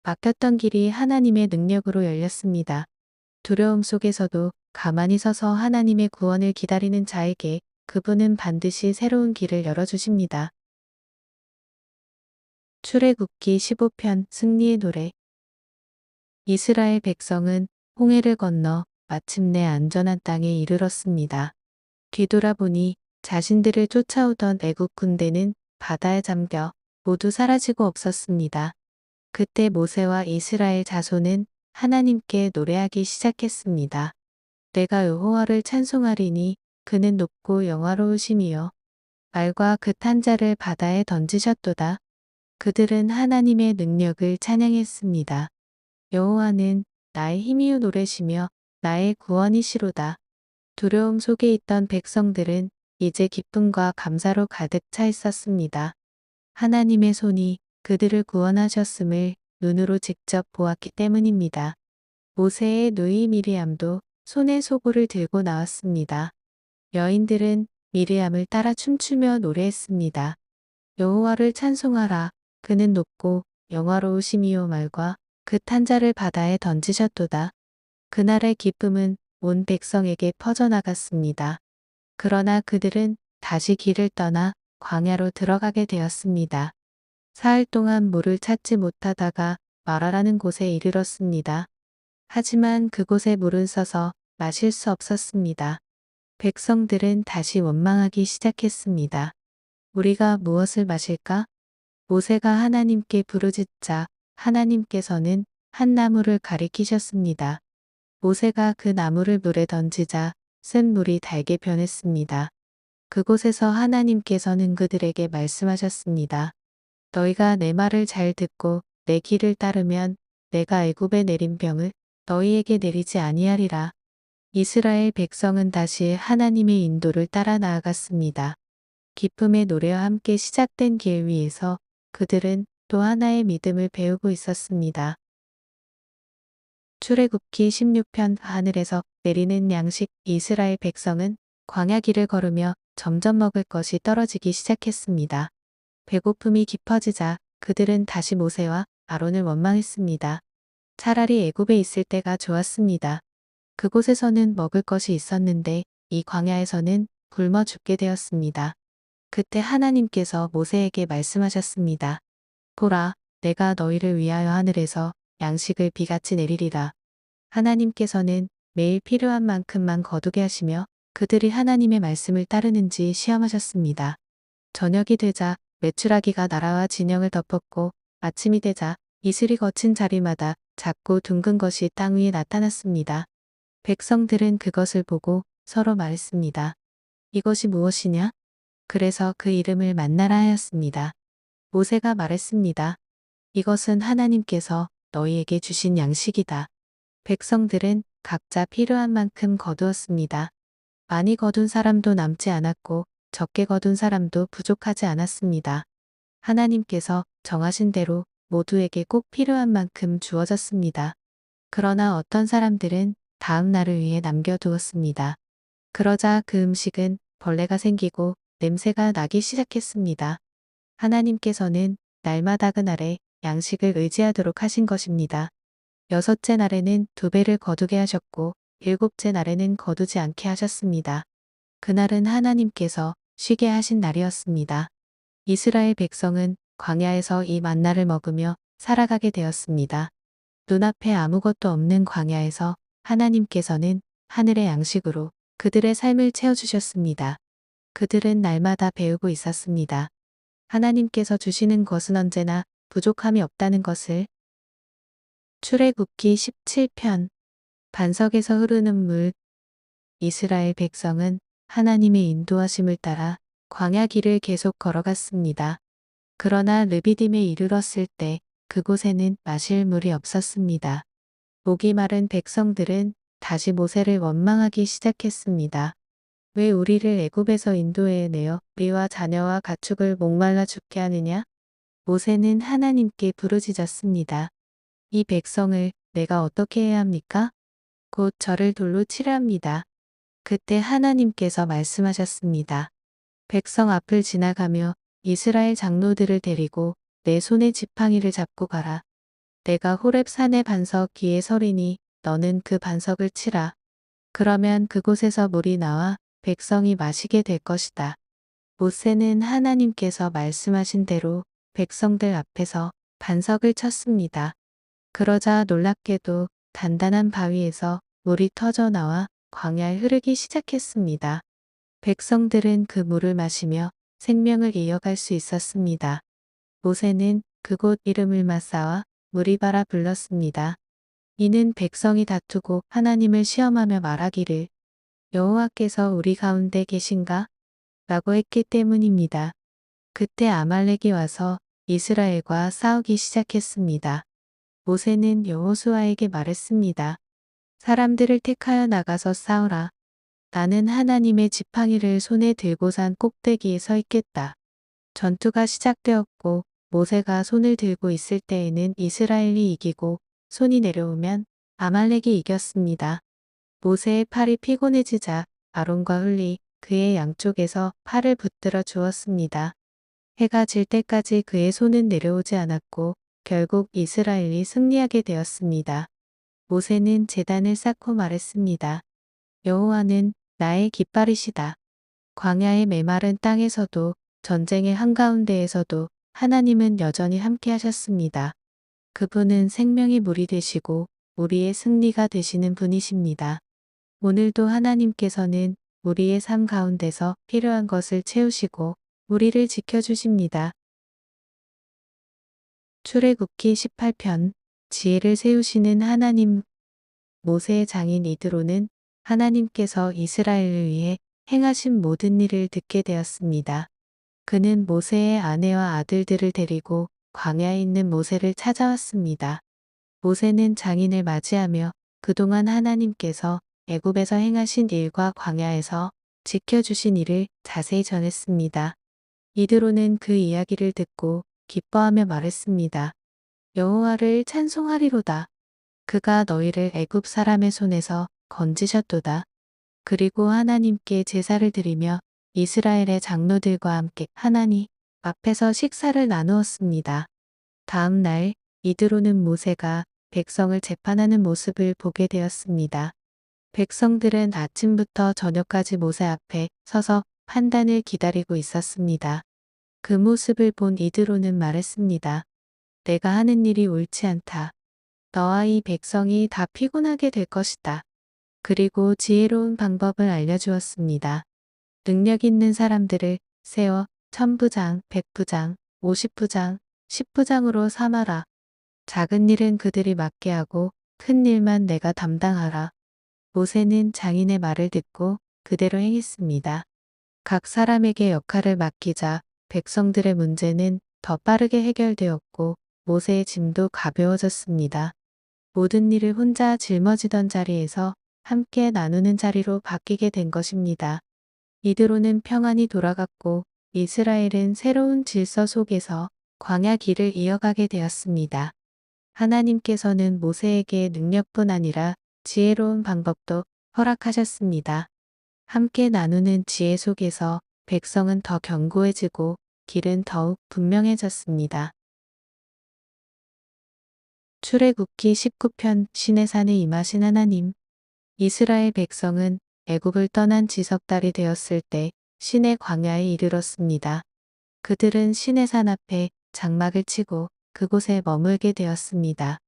막혔던 길이 하나님의 능력으로 열렸습니다. 두려움 속에서도 가만히 서서 하나님의 구원을 기다리는 자에게 그분은 반드시 새로운 길을 열어주십니다. 출애굽기 15편 승리의 노래. 이스라엘 백성은 홍해를 건너 마침내 안전한 땅에 이르렀습니다. 뒤돌아보니 자신들을 쫓아오던 애굽 군대는 바다에 잠겨 모두 사라지고 없었습니다. 그때 모세와 이스라엘 자손은 하나님께 노래하기 시작했습니다. 내가 여호와를 찬송하리니 그는 높고 영화로우심이요 말과 그 탄자를 바다에 던지셨도다. 그들은 하나님의 능력을 찬양했습니다. 여호와는 나의 힘이요 노래시며 나의 구원이시로다. 두려움 속에 있던 백성들은 이제 기쁨과 감사로 가득 차 있었습니다. 하나님의 손이 그들을 구원하셨음을 눈으로 직접 보았기 때문입니다. 모세의 누이 미리암도 손에 소고를 들고 나왔습니다. 여인들은 미리암을 따라 춤추며 노래했습니다. 여호와를 찬송하라. 그는 높고 영화로우심이요 말과 그 탄자를 바다에 던지셨도다. 그날의 기쁨은 온 백성에게 퍼져나갔습니다. 그러나 그들은 다시 길을 떠나 광야로 들어가게 되었습니다. 사흘 동안 물을 찾지 못하다가 마라라는 곳에 이르렀습니다. 하지만 그곳에 물은 써서 마실 수 없었습니다. 백성들은 다시 원망하기 시작했습니다. 우리가 무엇을 마실까? 모세가 하나님께 부르짖자 하나님께서는 한 나무를 가리키셨습니다. 모세가 그 나무를 물에 던지자 쓴 물이 달게 변했습니다. 그곳에서 하나님께서는 그들에게 말씀하셨습니다. 너희가 내 말을 잘 듣고 내 길을 따르면 내가 애굽에 내린 병을 너희에게 내리지 아니하리라. 이스라엘 백성은 다시 하나님의 인도를 따라 나아갔습니다. 기쁨의 노래와 함께 시작된 길 위에서 그들은 또 하나의 믿음을 배우고 있었습니다. 출애굽기 16편 하늘에서 내리는 양식. 이스라엘 백성은 광야 길을 걸으며 점점 먹을 것이 떨어지기 시작했습니다. 배고픔이 깊어지자 그들은 다시 모세와 아론을 원망했습니다. 차라리 애굽에 있을 때가 좋았습니다. 그곳에서는 먹을 것이 있었는데 이 광야에서는 굶어 죽게 되었습니다. 그때 하나님께서 모세에게 말씀하셨습니다. 보라, 내가 너희를 위하여 하늘에서 양식을 비같이 내리리라. 하나님께서는 매일 필요한 만큼만 거두게 하시며 그들이 하나님의 말씀을 따르는지 시험하셨습니다. 저녁이 되자 메추라기가 나라와 진영을 덮었고 아침이 되자 이슬이 거친 자리마다 작고 둥근 것이 땅 위에 나타났습니다. 백성들은 그것을 보고 서로 말했습니다. 이것이 무엇이냐? 그래서 그 이름을 만나라 하였습니다. 모세가 말했습니다. 이것은 하나님께서 너희에게 주신 양식이다. 백성들은 각자 필요한 만큼 거두었습니다. 많이 거둔 사람도 남지 않았고 적게 거둔 사람도 부족하지 않았습니다. 하나님께서 정하신 대로 모두에게 꼭 필요한 만큼 주어졌습니다. 그러나 어떤 사람들은 다음 날을 위해 남겨두었습니다. 그러자 그 음식은 벌레가 생기고 냄새가 나기 시작했습니다. 하나님께서는 날마다 그날에 양식을 의지하도록 하신 것입니다. 6째 날에는 2배를 거두게 하셨고 7째 날에는 거두지 않게 하셨습니다. 그날은 하나님께서 쉬게 하신 날이었습니다. 이스라엘 백성은 광야에서 이 만나를 먹으며 살아가게 되었습니다. 눈앞에 아무것도 없는 광야에서 하나님께서는 하늘의 양식으로 그들의 삶을 채워주셨습니다. 그들은 날마다 배우고 있었습니다. 하나님께서 주시는 것은 언제나 부족함이 없다는 것을. 출애굽기 17편 반석에서 흐르는 물. 이스라엘 백성은 하나님의 인도하심을 따라 광야 길을 계속 걸어갔습니다. 그러나 르비딤에 이르렀을 때 그곳에는 마실 물이 없었습니다. 목이 마른 백성들은 다시 모세를 원망하기 시작했습니다. 왜 우리를 애굽에서 인도해 내어 우리와 자녀와 가축을 목말라 죽게 하느냐? 모세는 하나님께 부르짖었습니다. 이 백성을 내가 어떻게 해야 합니까? 곧 저를 돌로 치려 합니다. 그때 하나님께서 말씀하셨습니다. 백성 앞을 지나가며 이스라엘 장로들을 데리고 내 손에 지팡이를 잡고 가라. 내가 호렙 산의 반석 위에 서리니 너는 그 반석을 치라. 그러면 그곳에서 물이 나와 백성이 마시게 될 것이다. 모세는 하나님께서 말씀하신 대로 백성들 앞에서 반석을 쳤습니다. 그러자 놀랍게도 단단한 바위에서 물이 터져 나와 광야에 흐르기 시작했습니다. 백성들은 그 물을 마시며 생명을 이어갈 수 있었습니다. 모세는 그곳 이름을 마사와 무리바라 불렀습니다. 이는 백성이 다투고 하나님을 시험하며 말하기를 여호와께서 우리 가운데 계신가? 라고 했기 때문입니다. 그때 아말렉이 와서 이스라엘과 싸우기 시작했습니다. 모세는 여호수아에게 말했습니다. 사람들을 택하여 나가서 싸우라. 나는 하나님의 지팡이를 손에 들고 산 꼭대기에 서 있겠다. 전투가 시작되었고 모세가 손을 들고 있을 때에는 이스라엘이 이기고 손이 내려오면 아말렉이 이겼습니다. 모세의 팔이 피곤해지자 아론과 훌리 그의 양쪽에서 팔을 붙들어 주었습니다. 해가 질 때까지 그의 손은 내려오지 않았고 결국 이스라엘이 승리하게 되었습니다. 모세는 제단을 쌓고 말했습니다. 여호와는 나의 깃발이시다. 광야의 메마른 땅에서도 전쟁의 한가운데에서도 하나님은 여전히 함께 하셨습니다. 그분은 생명의 물이 되시고 우리의 승리가 되시는 분이십니다. 오늘도 하나님께서는 우리의 삶 가운데서 필요한 것을 채우시고 우리를 지켜주십니다. 출애굽기 18편 지혜를 세우시는 하나님. 모세의 장인 이드로는 하나님께서 이스라엘을 위해 행하신 모든 일을 듣게 되었습니다. 그는 모세의 아내와 아들들을 데리고 광야에 있는 모세를 찾아왔습니다. 모세는 장인을 맞이하며 그동안 하나님께서 애굽에서 행하신 일과 광야에서 지켜주신 일을 자세히 전했습니다. 이드로는 그 이야기를 듣고 기뻐하며 말했습니다. 여호와를 찬송하리로다. 그가 너희를 애굽 사람의 손에서 건지셨도다. 그리고 하나님께 제사를 드리며 이스라엘의 장로들과 함께 하나님 앞에서 식사를 나누었습니다. 다음 날 이드로는 모세가 백성을 재판하는 모습을 보게 되었습니다. 백성들은 아침부터 저녁까지 모세 앞에 서서 판단을 기다리고 있었습니다. 그 모습을 본 이드로는 말했습니다. 내가 하는 일이 옳지 않다. 너와 이 백성이 다 피곤하게 될 것이다. 그리고 지혜로운 방법을 알려주었습니다. 능력 있는 사람들을 세워 1000부장, 100부장, 50부장, 10부장으로 삼아라. 작은 일은 그들이 맡게 하고 큰 일만 내가 담당하라. 모세는 장인의 말을 듣고 그대로 행했습니다. 각 사람에게 역할을 맡기자 백성들의 문제는 더 빠르게 해결되었고 모세의 짐도 가벼워졌습니다. 모든 일을 혼자 짊어지던 자리에서 함께 나누는 자리로 바뀌게 된 것입니다. 이드로는 평안히 돌아갔고 이스라엘은 새로운 질서 속에서 광야 길을 이어가게 되었습니다. 하나님께서는 모세에게 능력뿐 아니라 지혜로운 방법도 허락하셨습니다. 함께 나누는 지혜 속에서 백성은 더 견고해지고 길은 더욱 분명해졌습니다. 출애굽기 19편 신의 산에 임하신 하나님. 이스라엘 백성은 애굽을 떠난 지석달이 되었을 때 신의 광야에 이르렀습니다. 그들은 신의 산 앞에 장막을 치고 그곳에 머물게 되었습니다.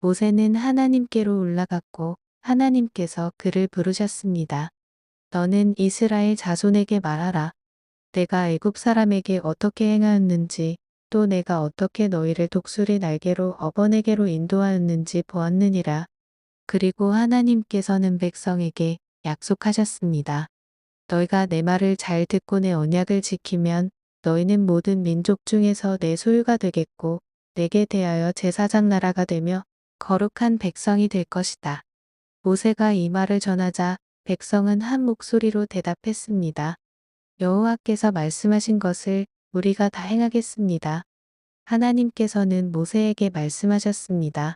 모세는 하나님께로 올라갔고 하나님께서 그를 부르셨습니다. 너는 이스라엘 자손에게 말하라. 내가 애굽 사람에게 어떻게 행하였는지 또 내가 어떻게 너희를 독수리 날개로 업어내게로 인도하였는지 보았느니라. 그리고 하나님께서는 백성에게 약속하셨습니다. 너희가 내 말을 잘 듣고 내 언약을 지키면 너희는 모든 민족 중에서 내 소유가 되겠고 내게 대하여 제사장 나라가 되며 거룩한 백성이 될 것이다. 모세가 이 말을 전하자 백성은 한 목소리로 대답했습니다. 여호와께서 말씀하신 것을 우리가 다 행하겠습니다. 하나님께서는 모세에게 말씀하셨습니다.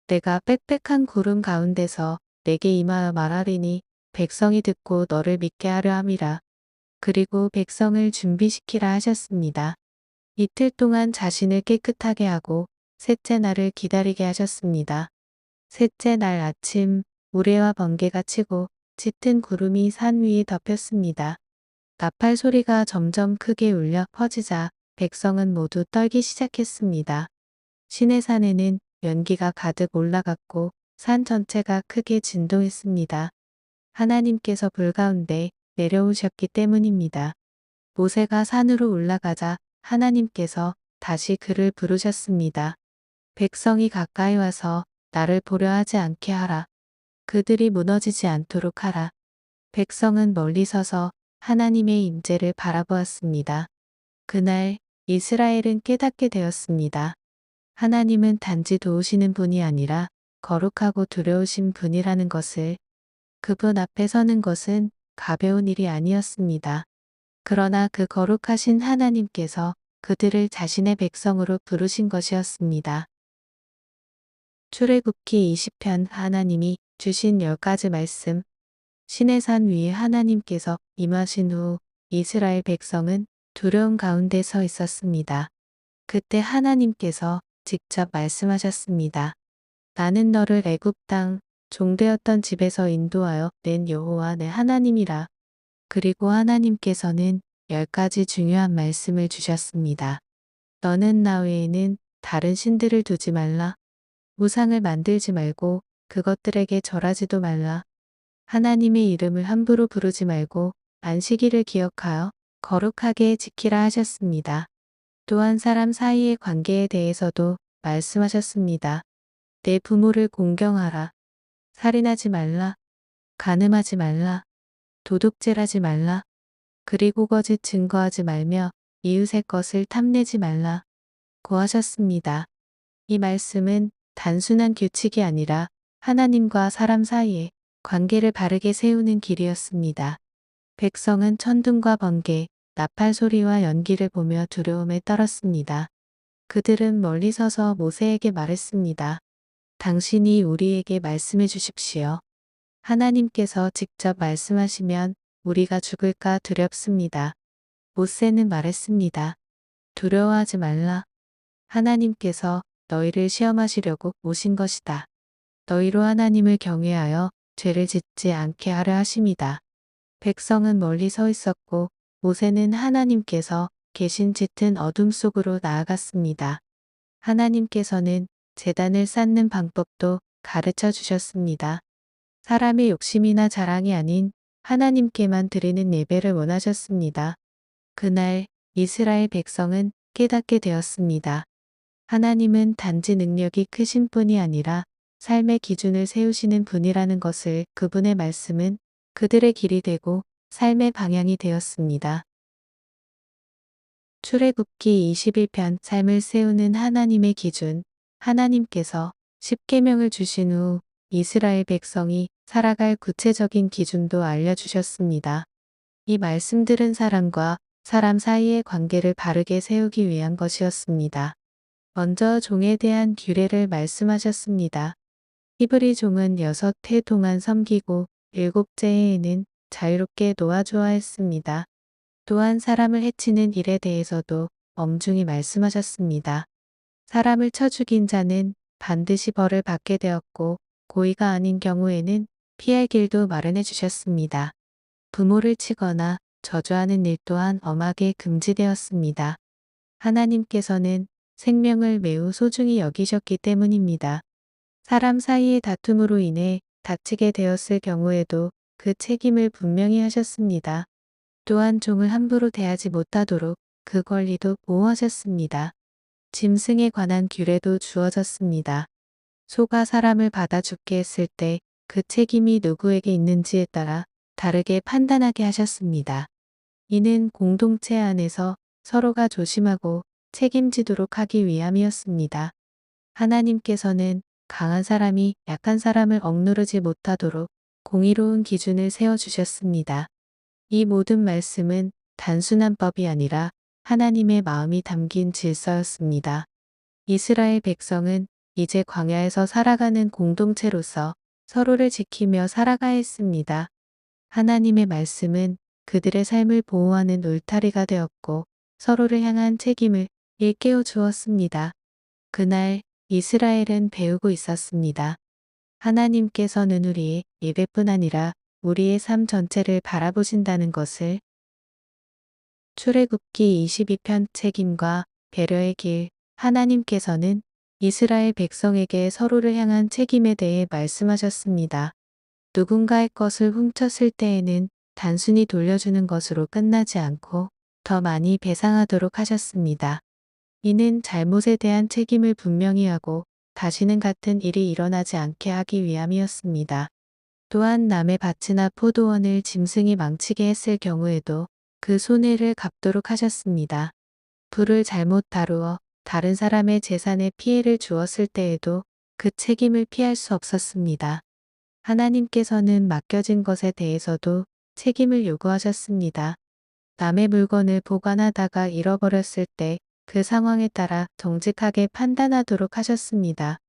내가 빽빽한 구름 가운데서 내게 임하여 말하리니 백성이 듣고 너를 믿게 하려 함이라. 그리고 백성을 준비시키라 하셨습니다. 이틀 동안 자신을 깨끗하게 하고 셋째 날을 기다리게 하셨습니다. 셋째 날 아침 우레와 번개가 치고 짙은 구름이 산 위에 덮였습니다. 나팔 소리가 점점 크게 울려 퍼지자 백성은 모두 떨기 시작했습니다. 시내산에는 연기가 가득 올라갔고 산 전체가 크게 진동했습니다. 하나님께서 불 가운데 내려오셨기 때문입니다. 모세가 산으로 올라가자 하나님께서 다시 그를 부르셨습니다. 백성이 가까이 와서 나를 보려 하지 않게 하라. 그들이 무너지지 않도록 하라. 백성은 멀리 서서 하나님의 임재를 바라보았습니다. 그날 이스라엘은 깨닫게 되었습니다. 하나님은 단지 도우시는 분이 아니라 거룩하고 두려우신 분이라는 것을. 그분 앞에 서는 것은 가벼운 일이 아니었습니다. 그러나 그 거룩하신 하나님께서 그들을 자신의 백성으로 부르신 것이었습니다. 출애굽기 20편 하나님이 주신 10가지 말씀. 시내산 위에 하나님께서 임하신 후 이스라엘 백성은 두려움 가운데 서 있었습니다. 그때 하나님께서 직접 말씀하셨습니다. 나는 너를 애굽 땅 종되었던 집에서 인도하여 낸 여호와 내 하나님이라. 그리고 하나님께서는 10가지 중요한 말씀을 주셨습니다. 너는 나 외에는 다른 신들을 두지 말라. 우상을 만들지 말고 그것들에게 절하지도 말라. 하나님의 이름을 함부로 부르지 말고 안식일을 기억하여 거룩하게 지키라 하셨습니다. 또한 사람 사이의 관계에 대해서도 말씀하셨습니다. 내 부모를 공경하라. 살인하지 말라. 간음하지 말라. 도둑질하지 말라. 그리고 거짓 증거하지 말며 이웃의 것을 탐내지 말라. 고 하셨습니다. 이 말씀은 단순한 규칙이 아니라 하나님과 사람 사이에 관계를 바르게 세우는 길이었습니다. 백성은 천둥과 번개, 나팔 소리와 연기를 보며 두려움에 떨었습니다. 그들은 멀리 서서 모세에게 말했습니다. 당신이 우리에게 말씀해 주십시오. 하나님께서 직접 말씀하시면 우리가 죽을까 두렵습니다. 모세는 말했습니다. 두려워하지 말라. 하나님께서 너희를 시험하시려고 오신 것이다. 너희로 하나님을 경외하여 죄를 짓지 않게 하려 하심이다. 백성은 멀리 서 있었고 모세는 하나님께서 계신 짙은 어둠 속으로 나아갔습니다. 하나님께서는 제단을 쌓는 방법도 가르쳐 주셨습니다. 사람의 욕심이나 자랑이 아닌 하나님께만 드리는 예배를 원하셨습니다. 그날 이스라엘 백성은 깨닫게 되었습니다. 하나님은 단지 능력이 크신 분이 아니라 삶의 기준을 세우시는 분이라는 것을 그분의 말씀은 그들의 길이 되고 삶의 방향이 되었습니다. 출애굽기 21편 삶을 세우는 하나님의 기준. 하나님께서 십계명을 주신 후 이스라엘 백성이 살아갈 구체적인 기준도 알려주셨습니다. 이 말씀들은 사람과 사람 사이의 관계를 바르게 세우기 위한 것이었습니다. 먼저 종에 대한 규례를 말씀하셨습니다. 히브리 종은 6해 동안 섬기고 7째 해에는 자유롭게 놓아주어야 했습니다. 또한 사람을 해치는 일에 대해서도 엄중히 말씀하셨습니다. 사람을 쳐 죽인 자는 반드시 벌을 받게 되었고 고의가 아닌 경우에는 피할 길도 마련해 주셨습니다. 부모를 치거나 저주하는 일 또한 엄하게 금지되었습니다. 하나님께서는 생명을 매우 소중히 여기셨기 때문입니다. 사람 사이의 다툼으로 인해 다치게 되었을 경우에도 그 책임을 분명히 하셨습니다. 또한 종을 함부로 대하지 못하도록 그 권리도 보호하셨습니다. 짐승에 관한 규례도 주어졌습니다. 소가 사람을 받아 죽게 했을 때 그 책임이 누구에게 있는지에 따라 다르게 판단하게 하셨습니다. 이는 공동체 안에서 서로가 조심하고 책임지도록 하기 위함이었습니다. 하나님께서는 강한 사람이 약한 사람을 억누르지 못하도록 공의로운 기준을 세워주셨습니다. 이 모든 말씀은 단순한 법이 아니라 하나님의 마음이 담긴 질서였습니다. 이스라엘 백성은 이제 광야에서 살아가는 공동체로서 서로를 지키며 살아가야 했습니다. 하나님의 말씀은 그들의 삶을 보호하는 울타리가 되었고 서로를 향한 책임을 일깨워 주었습니다. 그날 이스라엘은 배우고 있었습니다. 하나님께서는 우리의 예배뿐 아니라 우리의 삶 전체를 바라보신다는 것을. 출애굽기 22편 책임과 배려의 길. 하나님께서는 이스라엘 백성에게 서로를 향한 책임에 대해 말씀하셨습니다. 누군가의 것을 훔쳤을 때에는 단순히 돌려주는 것으로 끝나지 않고 더 많이 배상하도록 하셨습니다. 이는 잘못에 대한 책임을 분명히 하고 다시는 같은 일이 일어나지 않게 하기 위함이었습니다. 또한 남의 밭이나 포도원을 짐승이 망치게 했을 경우에도 그 손해를 갚도록 하셨습니다. 불을 잘못 다루어 다른 사람의 재산에 피해를 주었을 때에도 그 책임을 피할 수 없었습니다. 하나님께서는 맡겨진 것에 대해서도 책임을 요구하셨습니다. 남의 물건을 보관하다가 잃어버렸을 때 그 상황에 따라 정직하게 판단하도록 하셨습니다.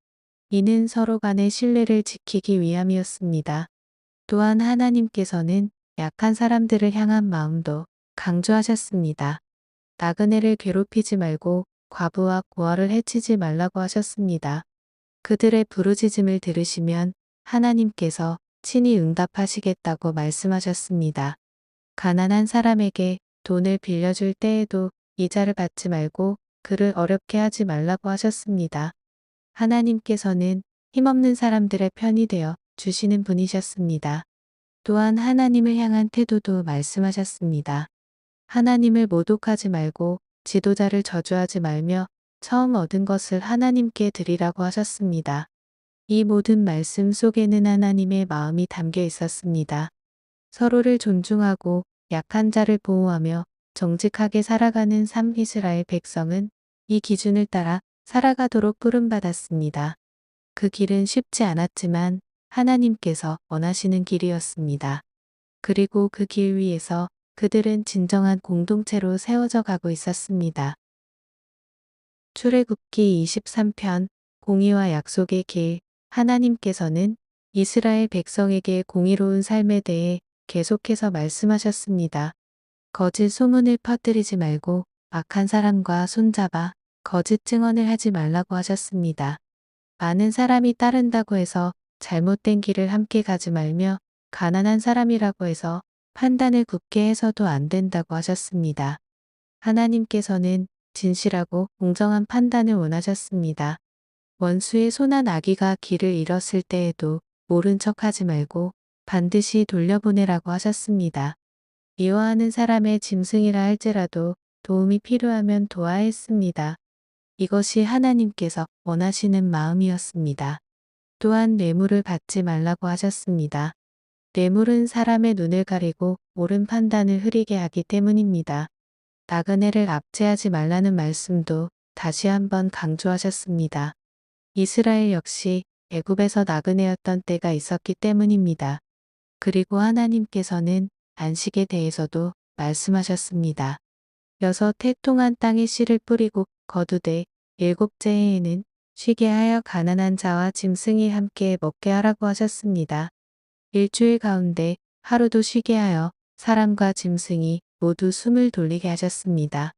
이는 서로 간의 신뢰를 지키기 위함이었습니다. 또한 하나님께서는 약한 사람들을 향한 마음도 강조하셨습니다. 나그네를 괴롭히지 말고 과부와 고아를 해치지 말라고 하셨습니다. 그들의 부르짖음을 들으시면 하나님께서 친히 응답하시겠다고 말씀하셨습니다. 가난한 사람에게 돈을 빌려줄 때에도 이자를 받지 말고 그를 어렵게 하지 말라고 하셨습니다. 하나님께서는 힘없는 사람들의 편이 되어 주시는 분이셨습니다. 또한 하나님을 향한 태도도 말씀하셨습니다. 하나님을 모독하지 말고 지도자를 저주하지 말며 처음 얻은 것을 하나님께 드리라고 하셨습니다. 이 모든 말씀 속에는 하나님의 마음이 담겨 있었습니다. 서로를 존중하고 약한 자를 보호하며 정직하게 살아가는 삶. 이스라엘 백성은 이 기준을 따라 살아가도록 부름받았습니다. 그 길은 쉽지 않았지만 하나님께서 원하시는 길이었습니다. 그리고 그 길 위에서 그들은 진정한 공동체로 세워져 가고 있었습니다. 출애굽기 23편 공의와 약속의 길. 하나님께서는 이스라엘 백성에게 공의로운 삶에 대해 계속해서 말씀하셨습니다. 거짓 소문을 퍼뜨리지 말고 악한 사람과 손잡아 거짓 증언을 하지 말라고 하셨습니다. 많은 사람이 따른다고 해서 잘못된 길을 함께 가지 말며 가난한 사람이라고 해서 판단을 굳게 해서도 안 된다고 하셨습니다. 하나님께서는 진실하고 공정한 판단을 원하셨습니다. 원수의 손한 아기가 길을 잃었을 때에도 모른 척하지 말고 반드시 돌려보내라고 하셨습니다. 미워하는 사람의 짐승이라 할지라도 도움이 필요하면 도와야 했습니다. 이것이 하나님께서 원하시는 마음이었습니다. 또한 뇌물을 받지 말라고 하셨습니다. 뇌물은 사람의 눈을 가리고 옳은 판단을 흐리게 하기 때문입니다. 나그네를 압제하지 말라는 말씀도 다시 한번 강조하셨습니다. 이스라엘 역시 애굽에서 나그네였던 때가 있었기 때문입니다. 그리고 하나님께서는 안식에 대해서도 말씀하셨습니다. 여섯 해 동안 땅에 씨를 뿌리고 거두되 일곱째 해에는 쉬게 하여 가난한 자와 짐승이 함께 먹게 하라고 하셨습니다. 일주일 가운데 하루도 쉬게 하여 사람과 짐승이 모두 숨을 돌리게 하셨습니다.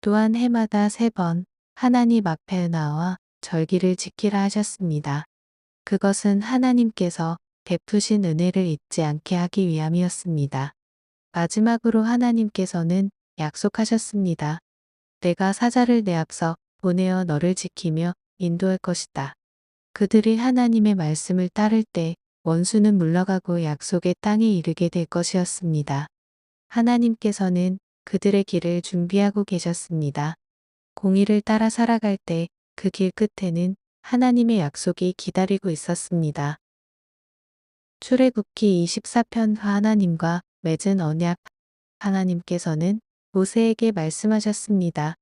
또한 해마다 3번 하나님 앞에 나와 절기를 지키라 하셨습니다. 그것은 하나님께서 베푸신 은혜를 잊지 않게 하기 위함이었습니다. 마지막으로 하나님께서는 약속하셨습니다. 내가 사자를 내 앞서 보내어 너를 지키며 인도할 것이다. 그들이 하나님의 말씀을 따를 때 원수는 물러가고 약속의 땅에 이르게 될 것이었습니다. 하나님께서는 그들의 길을 준비하고 계셨습니다. 공의를 따라 살아갈 때 그 길 끝에는 하나님의 약속이 기다리고 있었습니다. 출애굽기 24편 하나님과 맺은 언약. 하나님께서는 모세에게 말씀하셨습니다.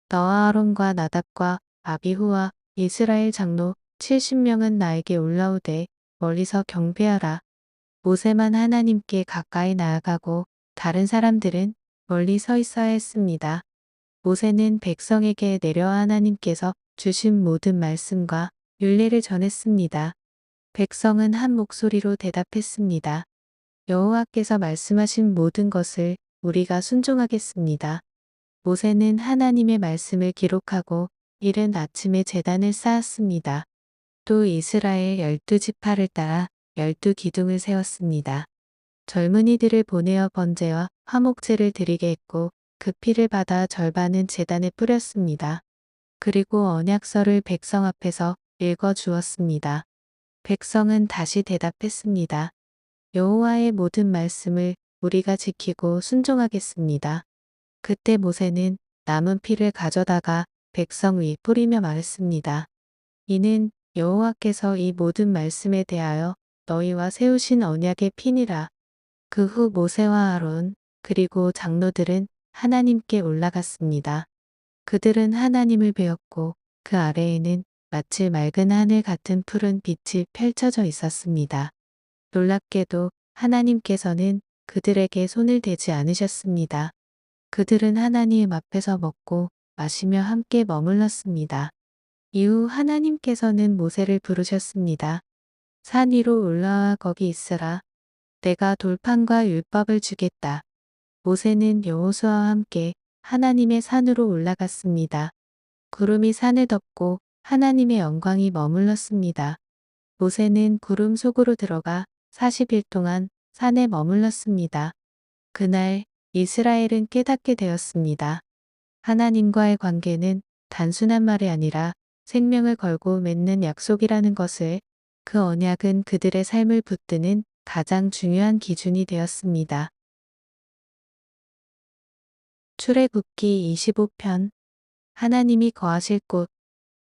너와 아론과 나답과 아비후와 이스라엘 장로 70명은 나에게 올라오되 멀리서 경배하라. 모세만 하나님께 가까이 나아가고 다른 사람들은 멀리 서 있어야 했습니다. 모세는 백성에게 내려와 하나님께서 주신 모든 말씀과 율례를 전했습니다. 백성은 한 목소리로 대답했습니다. 여호와께서 말씀하신 모든 것을 우리가 순종하겠습니다. 모세는 하나님의 말씀을 기록하고 이른 아침에 제단을 쌓았습니다. 또 이스라엘 12지파를 따라 12기둥을 세웠습니다. 젊은이들을 보내어 번제와 화목제를 드리게 했고 그 피를 받아 절반은 제단에 뿌렸습니다. 그리고 언약서를 백성 앞에서 읽어 주었습니다. 백성은 다시 대답했습니다. 여호와의 모든 말씀을 우리가 지키고 순종하겠습니다. 그때 모세는 남은 피를 가져다가 백성 위 뿌리며 말했습니다. 이는 여호와께서 이 모든 말씀에 대하여 너희와 세우신 언약의 피니라. 그 후 모세와 아론 그리고 장로들은 하나님께 올라갔습니다. 그들은 하나님을 배웠고 그 아래에는 마치 맑은 하늘 같은 푸른 빛이 펼쳐져 있었습니다. 놀랍게도 하나님께서는 그들에게 손을 대지 않으셨습니다. 그들은 하나님 앞에서 먹고 마시며 함께 머물렀습니다. 이후 하나님께서는 모세를 부르셨습니다. 산 위로 올라와 거기 있으라. 내가 돌판과 율법을 주겠다. 모세는 여호수아와 함께 하나님의 산으로 올라갔습니다. 구름이 산을 덮고 하나님의 영광이 머물렀습니다. 모세는 구름 속으로 들어가 40일 동안 산에 머물렀습니다. 그날 이스라엘은 깨닫게 되었습니다. 하나님과의 관계는 단순한 말이 아니라 생명을 걸고 맺는 약속이라는 것을, 그 언약은 그들의 삶을 붙드는 가장 중요한 기준이 되었습니다. 출애굽기 25편. 하나님이 거하실 곳.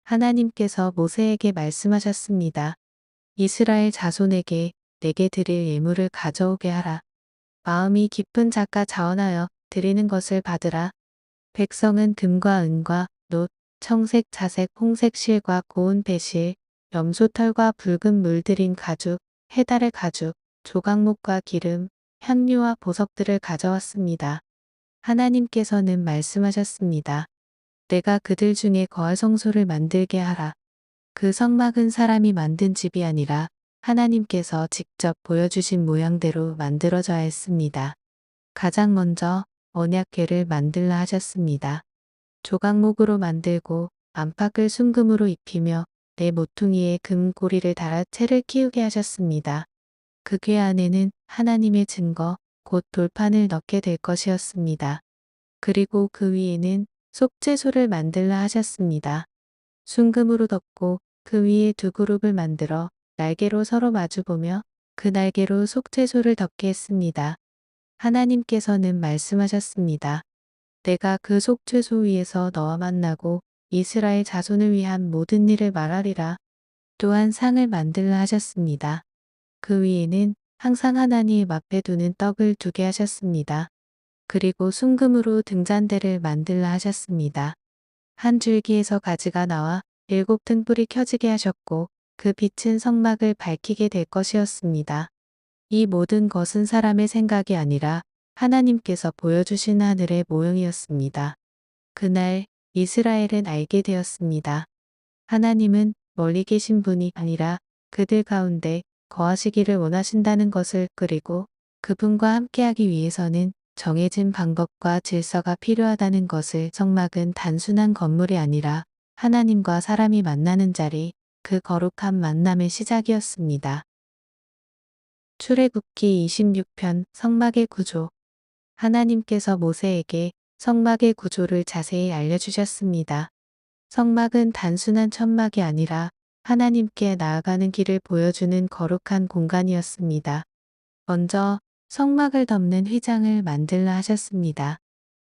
하나님께서 모세에게 말씀하셨습니다. 이스라엘 자손에게 내게 드릴 예물을 가져오게 하라. 마음이 깊은 자가 자원하여 드리는 것을 받으라. 백성은 금과 은과 놋, 청색, 자색, 홍색 실과 고운 배실, 염소털과 붉은 물들인 가죽, 해달의 가죽, 조각목과 기름, 향료와 보석들을 가져왔습니다. 하나님께서는 말씀하셨습니다. 내가 그들 중에 거할 성소를 만들게 하라. 그 성막은 사람이 만든 집이 아니라 하나님께서 직접 보여주신 모양대로 만들어져야 했습니다. 가장 먼저 언약궤를 만들라 하셨습니다. 조각목으로 만들고 안팎을 순금으로 입히며 내 모퉁이에 금고리를 달아 채를 키우게 하셨습니다. 그 궤 안에는 하나님의 증거, 곧 돌판을 넣게 될 것이었습니다. 그리고 그 위에는 속죄소를 만들라 하셨습니다. 순금으로 덮고 그 위에 두 그룹을 만들어 날개로 서로 마주보며 그 날개로 속죄소를 덮게 했습니다. 하나님께서는 말씀하셨습니다. 내가 그 속죄소 위에서 너와 만나고 이스라엘 자손을 위한 모든 일을 말하리라. 또한 상을 만들라 하셨습니다. 그 위에는 항상 하나님 앞에 두는 떡을 두게 하셨습니다. 그리고 순금으로 등잔대를 만들라 하셨습니다. 한 줄기에서 가지가 나와 7 등불이 켜지게 하셨고 그 빛은 성막을 밝히게 될 것이었습니다. 이 모든 것은 사람의 생각이 아니라 하나님께서 보여주신 하늘의 모형이었습니다. 그날 이스라엘은 알게 되었습니다. 하나님은 멀리 계신 분이 아니라 그들 가운데 거하시기를 원하신다는 것을, 그리고 그분과 함께하기 위해서는 정해진 방법과 질서가 필요하다는 것을. 성막은 단순한 건물이 아니라 하나님과 사람이 만나는 자리, 그 거룩한 만남의 시작이었습니다. 출애굽기 26편 성막의 구조. 하나님께서 모세에게 성막의 구조를 자세히 알려주셨습니다. 성막은 단순한 천막이 아니라 하나님께 나아가는 길을 보여주는 거룩한 공간이었습니다. 먼저 성막을 덮는 휘장을 만들라 하셨습니다.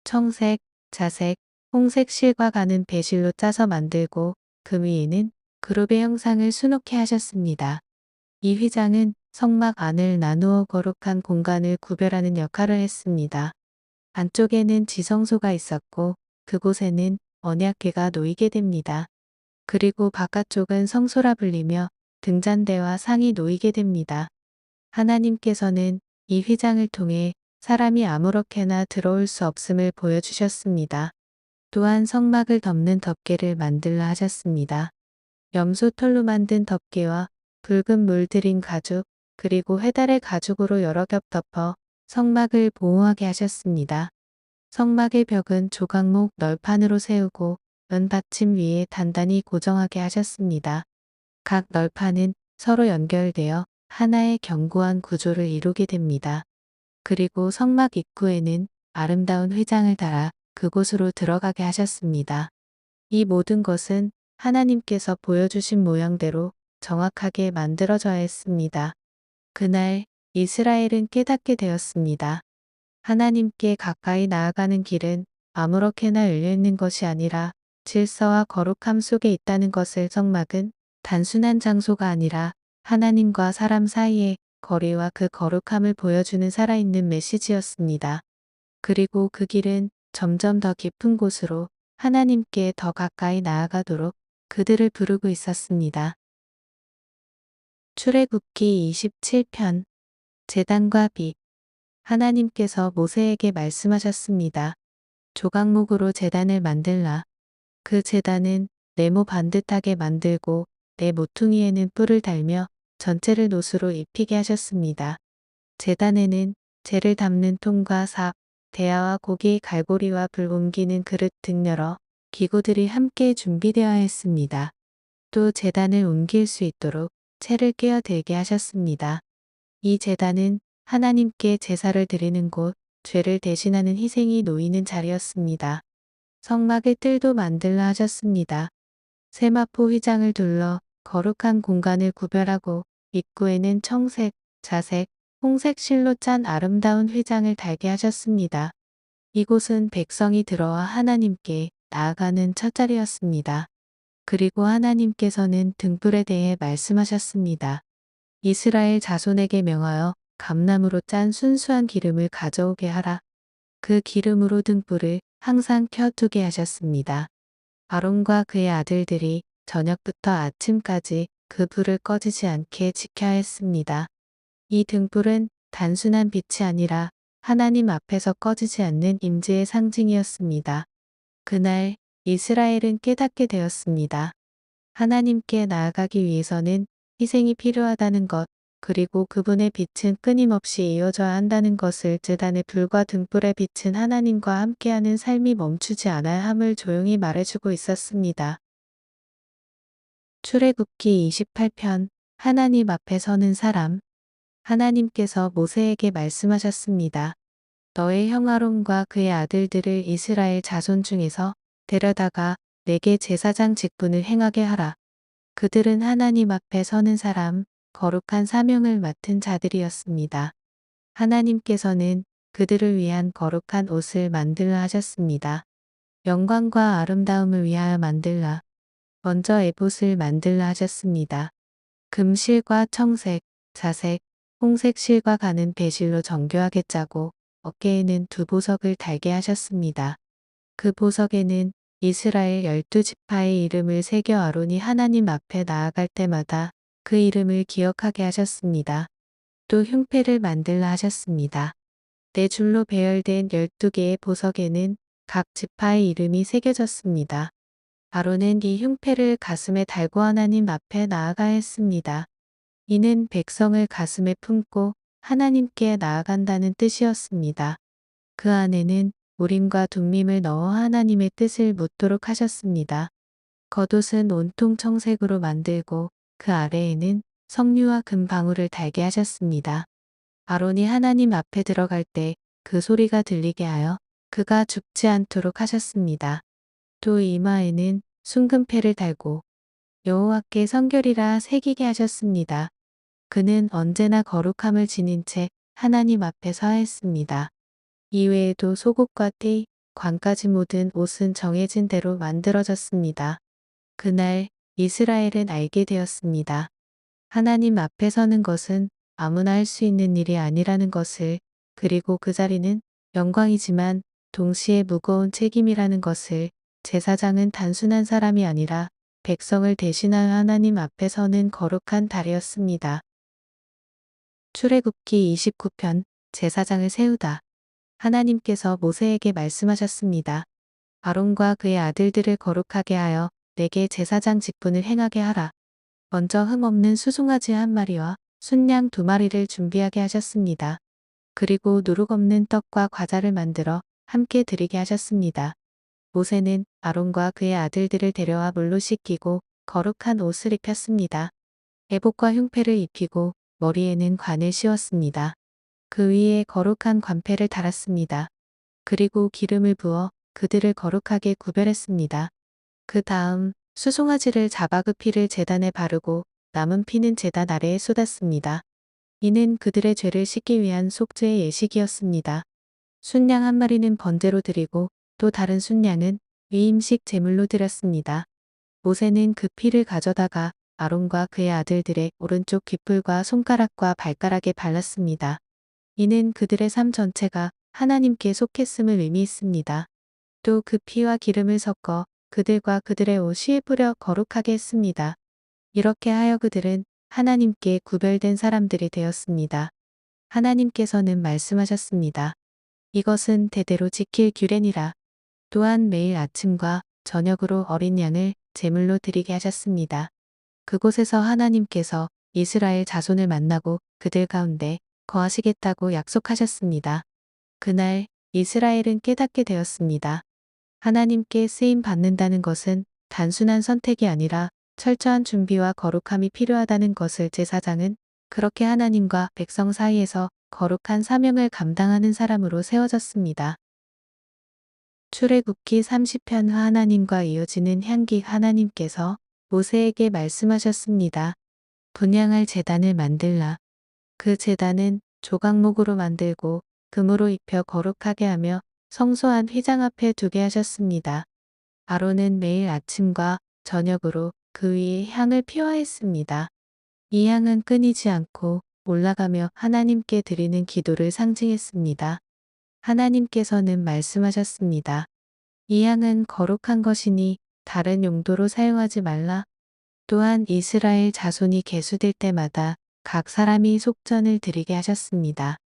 청색, 자색, 홍색 실과 가는 배실로 짜서 만들고 그 위에는 그룹의 형상을 수놓게 하셨습니다. 이 휘장은 성막 안을 나누어 거룩한 공간을 구별하는 역할을 했습니다. 안쪽에는 지성소가 있었고 그곳에는 언약궤가 놓이게 됩니다. 그리고 바깥쪽은 성소라 불리며 등잔대와 상이 놓이게 됩니다. 하나님께서는 이 휘장을 통해 사람이 아무렇게나 들어올 수 없음을 보여주셨습니다. 또한 성막을 덮는 덮개를 만들라 하셨습니다. 염소 털로 만든 덮개와 붉은 물들인 가죽, 그리고 해달의 가죽으로 여러 겹 덮어 성막을 보호하게 하셨습니다. 성막의 벽은 조각목 널판으로 세우고 은받침 위에 단단히 고정하게 하셨습니다. 각 널판은 서로 연결되어 하나의 견고한 구조를 이루게 됩니다. 그리고 성막 입구에는 아름다운 휘장을 달아 그곳으로 들어가게 하셨습니다. 이 모든 것은 하나님께서 보여주신 모양대로 정확하게 만들어져야 했습니다. 그날 이스라엘은 깨닫게 되었습니다. 하나님께 가까이 나아가는 길은 아무렇게나 열려있는 것이 아니라 질서와 거룩함 속에 있다는 것을. 성막은 단순한 장소가 아니라 하나님과 사람 사이의 거리와 그 거룩함을 보여주는 살아있는 메시지였습니다. 그리고 그 길은 점점 더 깊은 곳으로 하나님께 더 가까이 나아가도록 그들을 부르고 있었습니다. 출애굽기 27편 제단과 빛. 하나님께서 모세에게 말씀하셨습니다. 조각목으로 제단을 만들라. 그 제단은 네모 반듯하게 만들고 내 모퉁이에는 뿔을 달며 전체를 노수로 입히게 하셨습니다. 제단에는 재를 담는 통과 삽, 대야와 고기 갈고리와 불 옮기는 그릇 등 여러 기구들이 함께 준비되어야 했습니다. 또 제단을 옮길 수 있도록 채를 끼어들게 하셨습니다. 이 제단은 하나님께 제사를 드리는 곳, 죄를 대신하는 희생이 놓이는 자리였습니다. 성막의 뜰도 만들라 하셨습니다. 세마포 휘장을 둘러 거룩한 공간을 구별하고 입구에는 청색, 자색, 홍색 실로 짠 아름다운 휘장을 달게 하셨습니다. 이곳은 백성이 들어와 하나님께 나아가는 첫 자리였습니다. 그리고 하나님께서는 등불에 대해 말씀하셨습니다. 이스라엘 자손에게 명하여 감나무로 짠 순수한 기름을 가져오게 하라. 그 기름으로 등불을 항상 켜두게 하셨습니다. 아론과 그의 아들들이 저녁부터 아침까지 그 불을 꺼지지 않게 지켜야 했습니다. 이 등불은 단순한 빛이 아니라 하나님 앞에서 꺼지지 않는 임재의 상징이었습니다. 그날 이스라엘은 깨닫게 되었습니다. 하나님께 나아가기 위해서는 희생이 필요하다는 것, 그리고 그분의 빛은 끊임없이 이어져야 한다는 것을, 재단의 불과 등불의 빛은 하나님과 함께하는 삶이 멈추지 않아야 함을 조용히 말해주고 있었습니다. 출애굽기 28편 하나님 앞에 서는 사람. 하나님께서 모세에게 말씀하셨습니다. 너의 형 아론과 그의 아들들을 이스라엘 자손 중에서 데려다가 내게 제사장 직분을 행하게 하라. 그들은 하나님 앞에 서는 사람, 거룩한 사명을 맡은 자들이었습니다. 하나님께서는 그들을 위한 거룩한 옷을 만들라 하셨습니다. 영광과 아름다움을 위하여 만들라. 먼저 에봇을 만들라 하셨습니다. 금실과 청색, 자색, 홍색 실과 가는 배실로 정교하게 짜고 어깨에는 두 보석을 달게 하셨습니다. 그 보석에는 이스라엘 12지파의 이름을 새겨 아론이 하나님 앞에 나아갈 때마다 그 이름을 기억하게 하셨습니다. 또 흉패를 만들라 하셨습니다. 네 줄로 배열된 12개의 보석에는 각 지파의 이름이 새겨졌습니다. 아론은 이 흉패를 가슴에 달고 하나님 앞에 나아가야 했습니다. 이는 백성을 가슴에 품고 하나님께 나아간다는 뜻이었습니다. 그 안에는 우림과 둠밈을 넣어 하나님의 뜻을 묻도록 하셨습니다. 겉옷은 온통 청색으로 만들고 그 아래에는 석류와 금방울을 달게 하셨습니다. 아론이 하나님 앞에 들어갈 때 그 소리가 들리게 하여 그가 죽지 않도록 하셨습니다. 또 이마에는 순금패를 달고 여호와께 성결이라 새기게 하셨습니다. 그는 언제나 거룩함을 지닌 채 하나님 앞에 서야 했습니다. 이외에도 속옷과 띠, 관까지 모든 옷은 정해진 대로 만들어졌습니다. 그날 이스라엘은 알게 되었습니다. 하나님 앞에 서는 것은 아무나 할 수 있는 일이 아니라는 것을, 그리고 그 자리는 영광이지만 동시에 무거운 책임이라는 것을. 제사장은 단순한 사람이 아니라 백성을 대신하여 하나님 앞에 서는 거룩한 달이었습니다. 출애굽기 29편 제사장을 세우다. 하나님께서 모세에게 말씀하셨습니다. 아론과 그의 아들들을 거룩하게 하여 내게 제사장 직분을 행하게 하라. 먼저 흠없는 수송아지 한 마리와 순양 2마리를 준비하게 하셨습니다. 그리고 누룩 없는 떡과 과자를 만들어 함께 드리게 하셨습니다. 모세는 아론과 그의 아들들을 데려와 물로 씻기고 거룩한 옷을 입혔습니다. 에봇과 흉패를 입히고 머리에는 관을 씌웠습니다. 그 위에 거룩한 관패를 달았습니다. 그리고 기름을 부어 그들을 거룩하게 구별했습니다. 그 다음 수송아지를 잡아 그 피를 제단에 바르고 남은 피는 제단 아래에 쏟았습니다. 이는 그들의 죄를 씻기 위한 속죄의 예식이었습니다. 순양 한 마리는 번제로 드리고 또 다른 순양은 위임식 제물로 드렸습니다. 모세는 그 피를 가져다가 아론과 그의 아들들의 오른쪽 귓불과 손가락과 발가락에 발랐습니다. 이는 그들의 삶 전체가 하나님께 속했음을 의미했습니다. 또 그 피와 기름을 섞어 그들과 그들의 옷 위에 뿌려 거룩하게 했습니다. 이렇게 하여 그들은 하나님께 구별된 사람들이 되었습니다. 하나님께서는 말씀하셨습니다. 이것은 대대로 지킬 규례니라. 또한 매일 아침과 저녁으로 어린 양을 제물로 드리게 하셨습니다. 그곳에서 하나님께서 이스라엘 자손을 만나고 그들 가운데 거하시겠다고 약속하셨습니다. 그날 이스라엘은 깨닫게 되었습니다. 하나님께 쓰임 받는다는 것은 단순한 선택이 아니라 철저한 준비와 거룩함이 필요하다는 것을. 제사장은 그렇게 하나님과 백성 사이에서 거룩한 사명을 감당하는 사람으로 세워졌습니다. 출애굽기 30편 하나님과 이어지는 향기. 하나님께서 모세에게 말씀하셨습니다. 분향할 제단을 만들라. 그 제단은 조각목으로 만들고 금으로 입혀 거룩하게 하며 성소한 휘장 앞에 두게 하셨습니다. 아론은 매일 아침과 저녁으로 그 위에 향을 피워했습니다. 이 향은 끊이지 않고 올라가며 하나님께 드리는 기도를 상징했습니다. 하나님께서는 말씀하셨습니다. 이 향은 거룩한 것이니 다른 용도로 사용하지 말라. 또한 이스라엘 자손이 계수될 때마다 각 사람이 속전을 드리게 하셨습니다.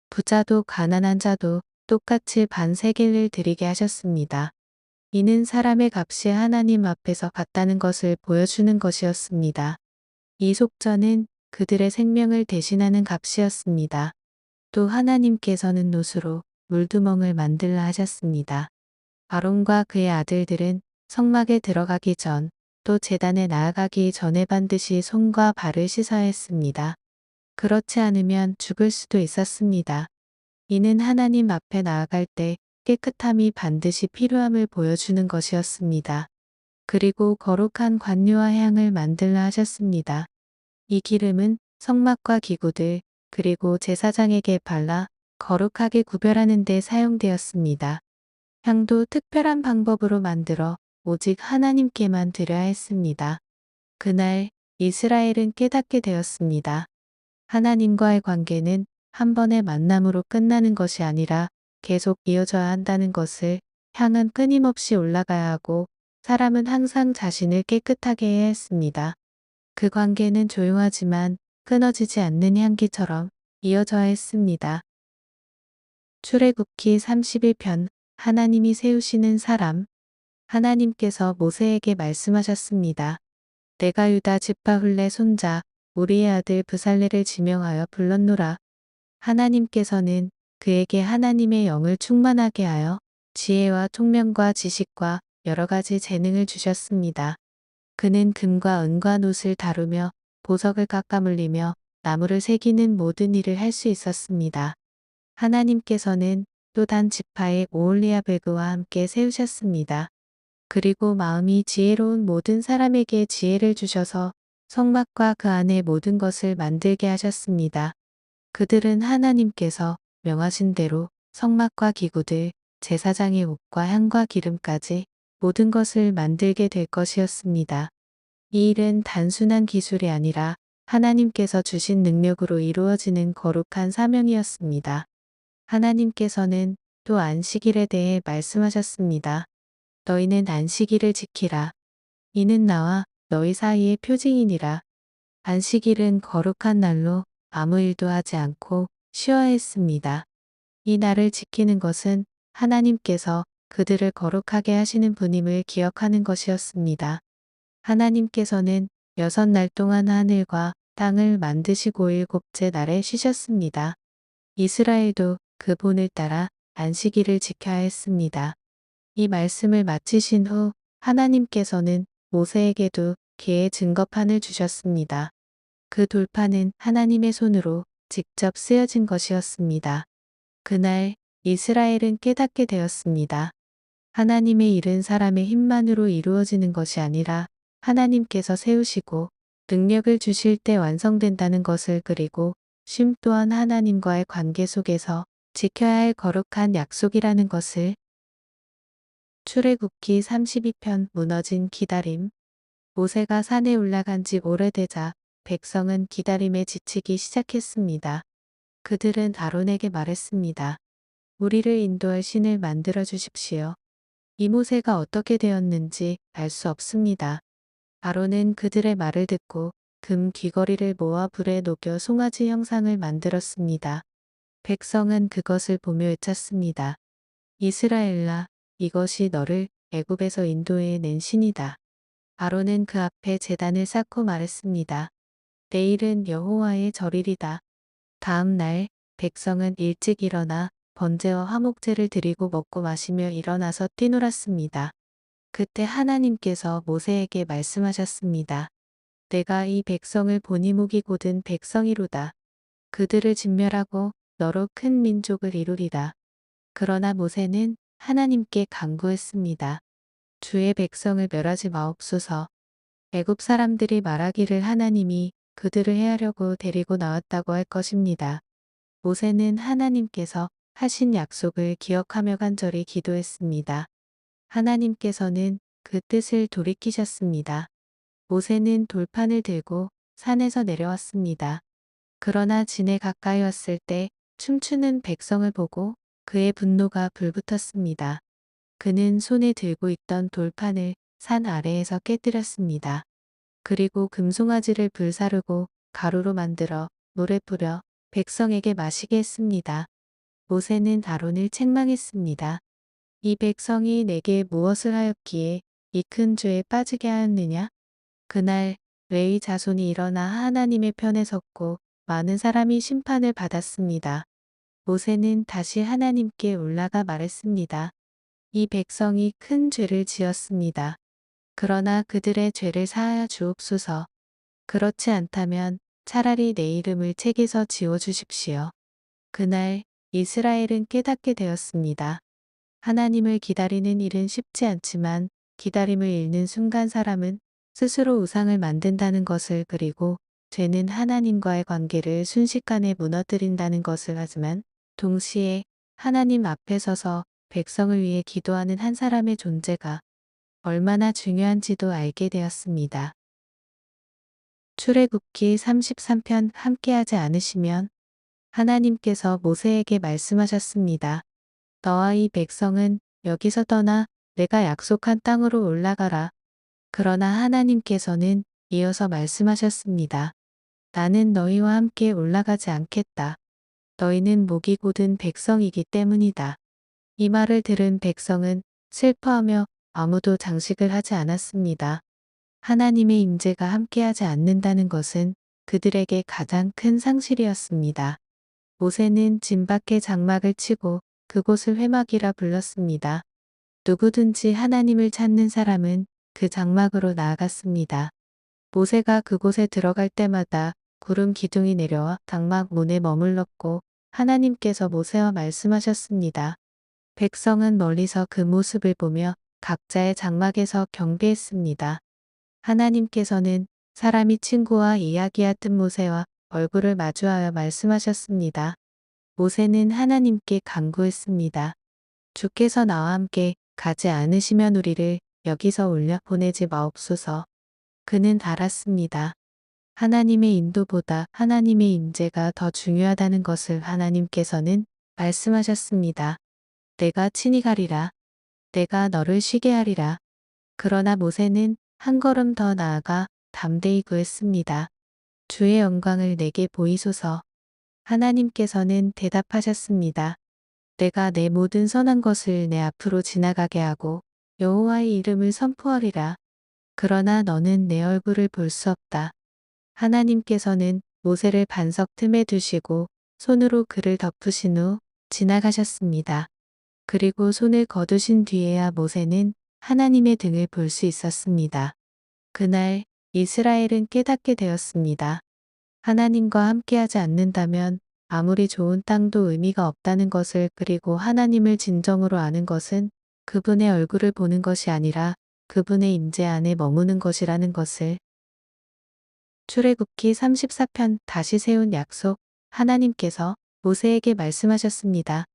부자도 가난한 자도 똑같이 반세겔을 드리게 하셨습니다. 이는 사람의 값이 하나님 앞에서 같다는 것을 보여주는 것이었습니다. 이 속전은 그들의 생명을 대신하는 값이었습니다. 또 하나님께서는 노수로 물두멍을 만들라 하셨습니다. 아론과 그의 아들들은 성막에 들어가기 전, 또 제단에 나아가기 전에 반드시 손과 발을 씻어야 했습니다. 그렇지 않으면 죽을 수도 있었습니다. 이는 하나님 앞에 나아갈 때 깨끗함이 반드시 필요함을 보여주는 것이었습니다. 그리고 거룩한 관유와 향을 만들라 하셨습니다. 이 기름은 성막과 기구들, 그리고 제사장에게 발라 거룩하게 구별하는 데 사용되었습니다. 향도 특별한 방법으로 만들어 오직 하나님께만 드려야 했습니다. 그날 이스라엘은 깨닫게 되었습니다. 하나님과의 관계는 한 번의 만남으로 끝나는 것이 아니라 계속 이어져야 한다는 것을, 향은 끊임없이 올라가야 하고 사람은 항상 자신을 깨끗하게 해야 했습니다. 그 관계는 조용하지만 끊어지지 않는 향기처럼 이어져야 했습니다. 출애굽기 31편 하나님이 세우시는 사람. 하나님께서 모세에게 말씀하셨습니다. 내가 유다 지파훌레 손자 우리의 아들 브살레를 지명하여 불렀노라. 하나님께서는 그에게 하나님의 영을 충만하게 하여 지혜와 총명과 지식과 여러 가지 재능을 주셨습니다. 그는 금과 은과 놋을 다루며 보석을 깎아물리며 나무를 새기는 모든 일을 할 수 있었습니다. 하나님께서는 또 단 지파의 오홀리압을 그와 함께 세우셨습니다. 그리고 마음이 지혜로운 모든 사람에게 지혜를 주셔서 성막과 그 안의 모든 것을 만들게 하셨습니다. 그들은 하나님께서 명하신 대로 성막과 기구들, 제사장의 옷과 향과 기름까지 모든 것을 만들게 될 것이었습니다. 이 일은 단순한 기술이 아니라 하나님께서 주신 능력으로 이루어지는 거룩한 사명이었습니다. 하나님께서는 또 안식일에 대해 말씀하셨습니다. 너희는 안식일을 지키라. 이는 나와 너희 사이의 표징이니라. 안식일은 거룩한 날로 아무 일도 하지 않고 쉬어야 했습니다. 이 날을 지키는 것은 하나님께서 그들을 거룩하게 하시는 분임을 기억하는 것이었습니다. 하나님께서는 6날 동안 하늘과 땅을 만드시고 7째 날에 쉬셨습니다. 이스라엘도 그 본을 따라 안식일을 지켜야 했습니다. 이 말씀을 마치신 후 하나님께서는 모세에게도 개의 증거판을 주셨습니다. 그 돌판은 하나님의 손으로 직접 쓰여진 것이었습니다. 그날 이스라엘은 깨닫게 되었습니다. 하나님의 일은 사람의 힘만으로 이루어지는 것이 아니라 하나님께서 세우시고 능력을 주실 때 완성된다는 것을, 그리고 쉼 또한 하나님과의 관계 속에서 지켜야 할 거룩한 약속이라는 것을. 출애굽기 32편 무너진 기다림. 모세가 산에 올라간 지 오래되자 백성은 기다림에 지치기 시작했습니다. 그들은 아론에게 말했습니다. 우리를 인도할 신을 만들어 주십시오. 이 모세가 어떻게 되었는지 알 수 없습니다. 아론은 그들의 말을 듣고 금 귀걸이를 모아 불에 녹여 송아지 형상을 만들었습니다. 백성은 그것을 보며 외쳤습니다. 이스라엘아, 이것이 너를 애굽에서 인도해 낸 신이다. 아론은 그 앞에 제단을 쌓고 말했습니다. 내일은 여호와의 절일이다. 다음 날 백성은 일찍 일어나 번제와 화목제를 드리고 먹고 마시며 일어나서 뛰놀았습니다. 그때 하나님께서 모세에게 말씀하셨습니다. 내가 이 백성을 보니 목이 곧은 백성이로다. 그들을 진멸하고 너로 큰 민족을 이루리다. 그러나 모세는 하나님께 간구했습니다. 주의 백성을 멸하지 마옵소서. 애굽 사람들이 말하기를 하나님이 그들을 해하려고 데리고 나왔다고 할 것입니다. 모세는 하나님께서 하신 약속을 기억하며 간절히 기도했습니다. 하나님께서는 그 뜻을 돌이키셨습니다. 모세는 돌판을 들고 산에서 내려왔습니다. 그러나 진에 가까이 왔을 때 춤추는 백성을 보고 그의 분노가 불붙었습니다. 그는 손에 들고 있던 돌판을 산 아래에서 깨뜨렸습니다. 그리고 금송아지를 불사르고 가루로 만들어 물에 뿌려 백성에게 마시게 했습니다. 모세는 아론을 책망했습니다. 이 백성이 내게 무엇을 하였기에 이 큰 죄에 빠지게 하였느냐? 그날 레위 자손이 일어나 하나님의 편에 섰고 많은 사람이 심판을 받았습니다. 모세는 다시 하나님께 올라가 말했습니다. 이 백성이 큰 죄를 지었습니다. 그러나 그들의 죄를 사하여 주옵소서. 그렇지 않다면 차라리 내 이름을 책에서 지워주십시오. 그날 이스라엘은 깨닫게 되었습니다. 하나님을 기다리는 일은 쉽지 않지만 기다림을 잃는 순간 사람은 스스로 우상을 만든다는 것을, 그리고 죄는 하나님과의 관계를 순식간에 무너뜨린다는 것을, 하지만 동시에 하나님 앞에 서서 백성을 위해 기도하는 한 사람의 존재가 얼마나 중요한지도 알게 되었습니다. 출애굽기 33편 함께하지 않으시면 하나님께서 모세에게 말씀하셨습니다. 너와 이 백성은 여기서 떠나 내가 약속한 땅으로 올라가라. 그러나 하나님께서는 이어서 말씀하셨습니다. 나는 너희와 함께 올라가지 않겠다. 너희는 목이 곧은 백성이기 때문이다. 이 말을 들은 백성은 슬퍼하며 아무도 장식을 하지 않았습니다. 하나님의 임재가 함께하지 않는다는 것은 그들에게 가장 큰 상실이었습니다. 모세는 진 밖에 장막을 치고 그곳을 회막이라 불렀습니다. 누구든지 하나님을 찾는 사람은 그 장막으로 나아갔습니다. 모세가 그곳에 들어갈 때마다 구름 기둥이 내려와 장막 문에 머물렀고 하나님께서 모세와 말씀하셨습니다. 백성은 멀리서 그 모습을 보며 각자의 장막에서 경배했습니다. 하나님께서는 사람이 친구와 이야기하듯 모세와 얼굴을 마주하여 말씀하셨습니다. 모세는 하나님께 간구했습니다. 주께서 나와 함께 가지 않으시면 우리를 여기서 올려 보내지 마옵소서. 그는 알았습니다. 하나님의 인도보다 하나님의 임재가 더 중요하다는 것을 하나님께서는 말씀하셨습니다. 내가 친히 가리라. 내가 너를 쉬게 하리라. 그러나 모세는 한 걸음 더 나아가 담대히 구했습니다. 주의 영광을 내게 보이소서. 하나님께서는 대답하셨습니다. 내가 내 모든 선한 것을 내 앞으로 지나가게 하고 여호와의 이름을 선포하리라. 그러나 너는 내 얼굴을 볼 수 없다. 하나님께서는 모세를 반석 틈에 두시고 손으로 그를 덮으신 후 지나가셨습니다. 그리고 손을 거두신 뒤에야 모세는 하나님의 등을 볼 수 있었습니다. 그날 이스라엘은 깨닫게 되었습니다. 하나님과 함께하지 않는다면 아무리 좋은 땅도 의미가 없다는 것을, 그리고 하나님을 진정으로 아는 것은 그분의 얼굴을 보는 것이 아니라 그분의 임재 안에 머무는 것이라는 것을. 출애굽기 34편 다시 세운 약속. 하나님께서 모세에게 말씀하셨습니다.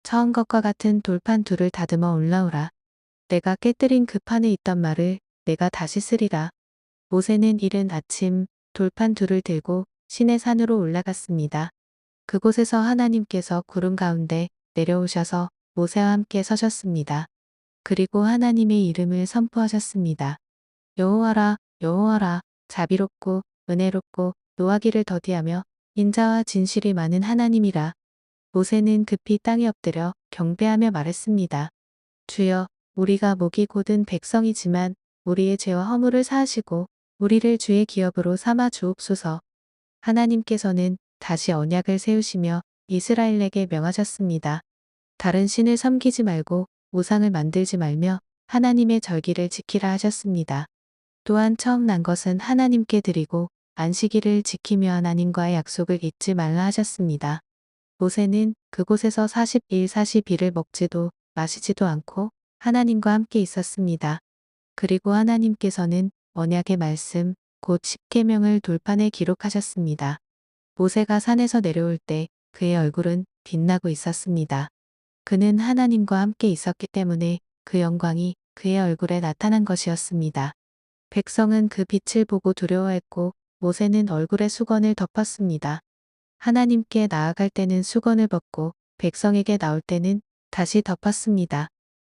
처음 것과 같은 돌판 둘을 다듬어 올라오라. 내가 깨뜨린 그 판에 있던 말을 내가 다시 쓰리라. 모세는 이른 아침 돌판 둘을 들고 시내 산으로 올라갔습니다. 그곳에서 하나님께서 구름 가운데 내려오셔서 모세와 함께 서셨습니다. 그리고 하나님의 이름을 선포하셨습니다. 여호와라, 여호와라, 자비롭고 은혜롭고 노하기를 더디하며 인자와 진실이 많은 하나님이라. 모세는 급히 땅에 엎드려 경배하며 말했습니다. 주여, 우리가 목이 곧은 백성이지만 우리의 죄와 허물을 사하시고 우리를 주의 기업으로 삼아 주옵소서. 하나님께서는 다시 언약을 세우시며 이스라엘에게 명하셨습니다. 다른 신을 섬기지 말고 우상을 만들지 말며 하나님의 절기를 지키라 하셨습니다. 또한 처음 난 것은 하나님께 드리고 안식일을 지키며 하나님과의 약속을 잊지 말라 하셨습니다. 모세는 그곳에서 40일 40일을 먹지도 마시지도 않고 하나님과 함께 있었습니다. 그리고 하나님께서는 언약의 말씀, 곧 십계명을 돌판에 기록하셨습니다. 모세가 산에서 내려올 때 그의 얼굴은 빛나고 있었습니다. 그는 하나님과 함께 있었기 때문에 그 영광이 그의 얼굴에 나타난 것이었습니다. 백성은 그 빛을 보고 두려워했고 모세는 얼굴에 수건을 덮었습니다. 하나님께 나아갈 때는 수건을 벗고 백성에게 나올 때는 다시 덮었습니다.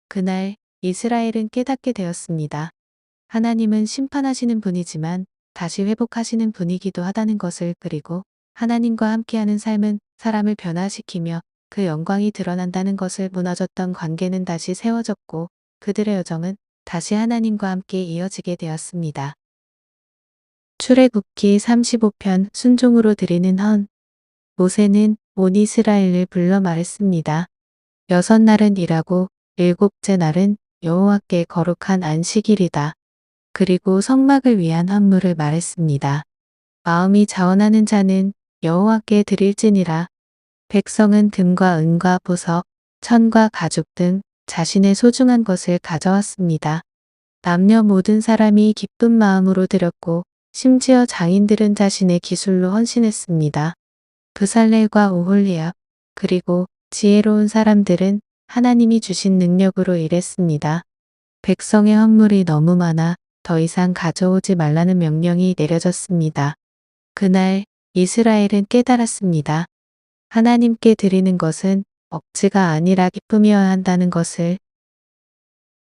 그날 이스라엘은 깨닫게 되었습니다. 하나님은 심판하시는 분이지만 다시 회복하시는 분이기도 하다는 것을, 그리고 하나님과 함께하는 삶은 사람을 변화시키며 그 영광이 드러난다는 것을, 무너졌던 관계는 다시 세워졌고 그들의 여정은 다시 하나님과 함께 이어지게 되었습니다. 출애굽기 35편 순종으로 드리는 헌. 모세는 온 이스라엘을 불러 말했습니다. 6날은 일하고 7째 날은 여호와께 거룩한 안식일이다. 그리고 성막을 위한 헌물을 말했습니다. 마음이 자원하는 자는 여호와께 드릴지니라. 백성은 금과 은과 보석, 천과 가죽 등 자신의 소중한 것을 가져왔습니다. 남녀 모든 사람이 기쁜 마음으로 드렸고 심지어 장인들은 자신의 기술로 헌신했습니다. 브살렐과 오홀리압, 그리고 지혜로운 사람들은 하나님이 주신 능력으로 일했습니다. 백성의 헌물이 너무 많아 더 이상 가져오지 말라는 명령이 내려졌습니다. 그날 이스라엘은 깨달았습니다. 하나님께 드리는 것은 억지가 아니라 기쁨이어야 한다는 것을.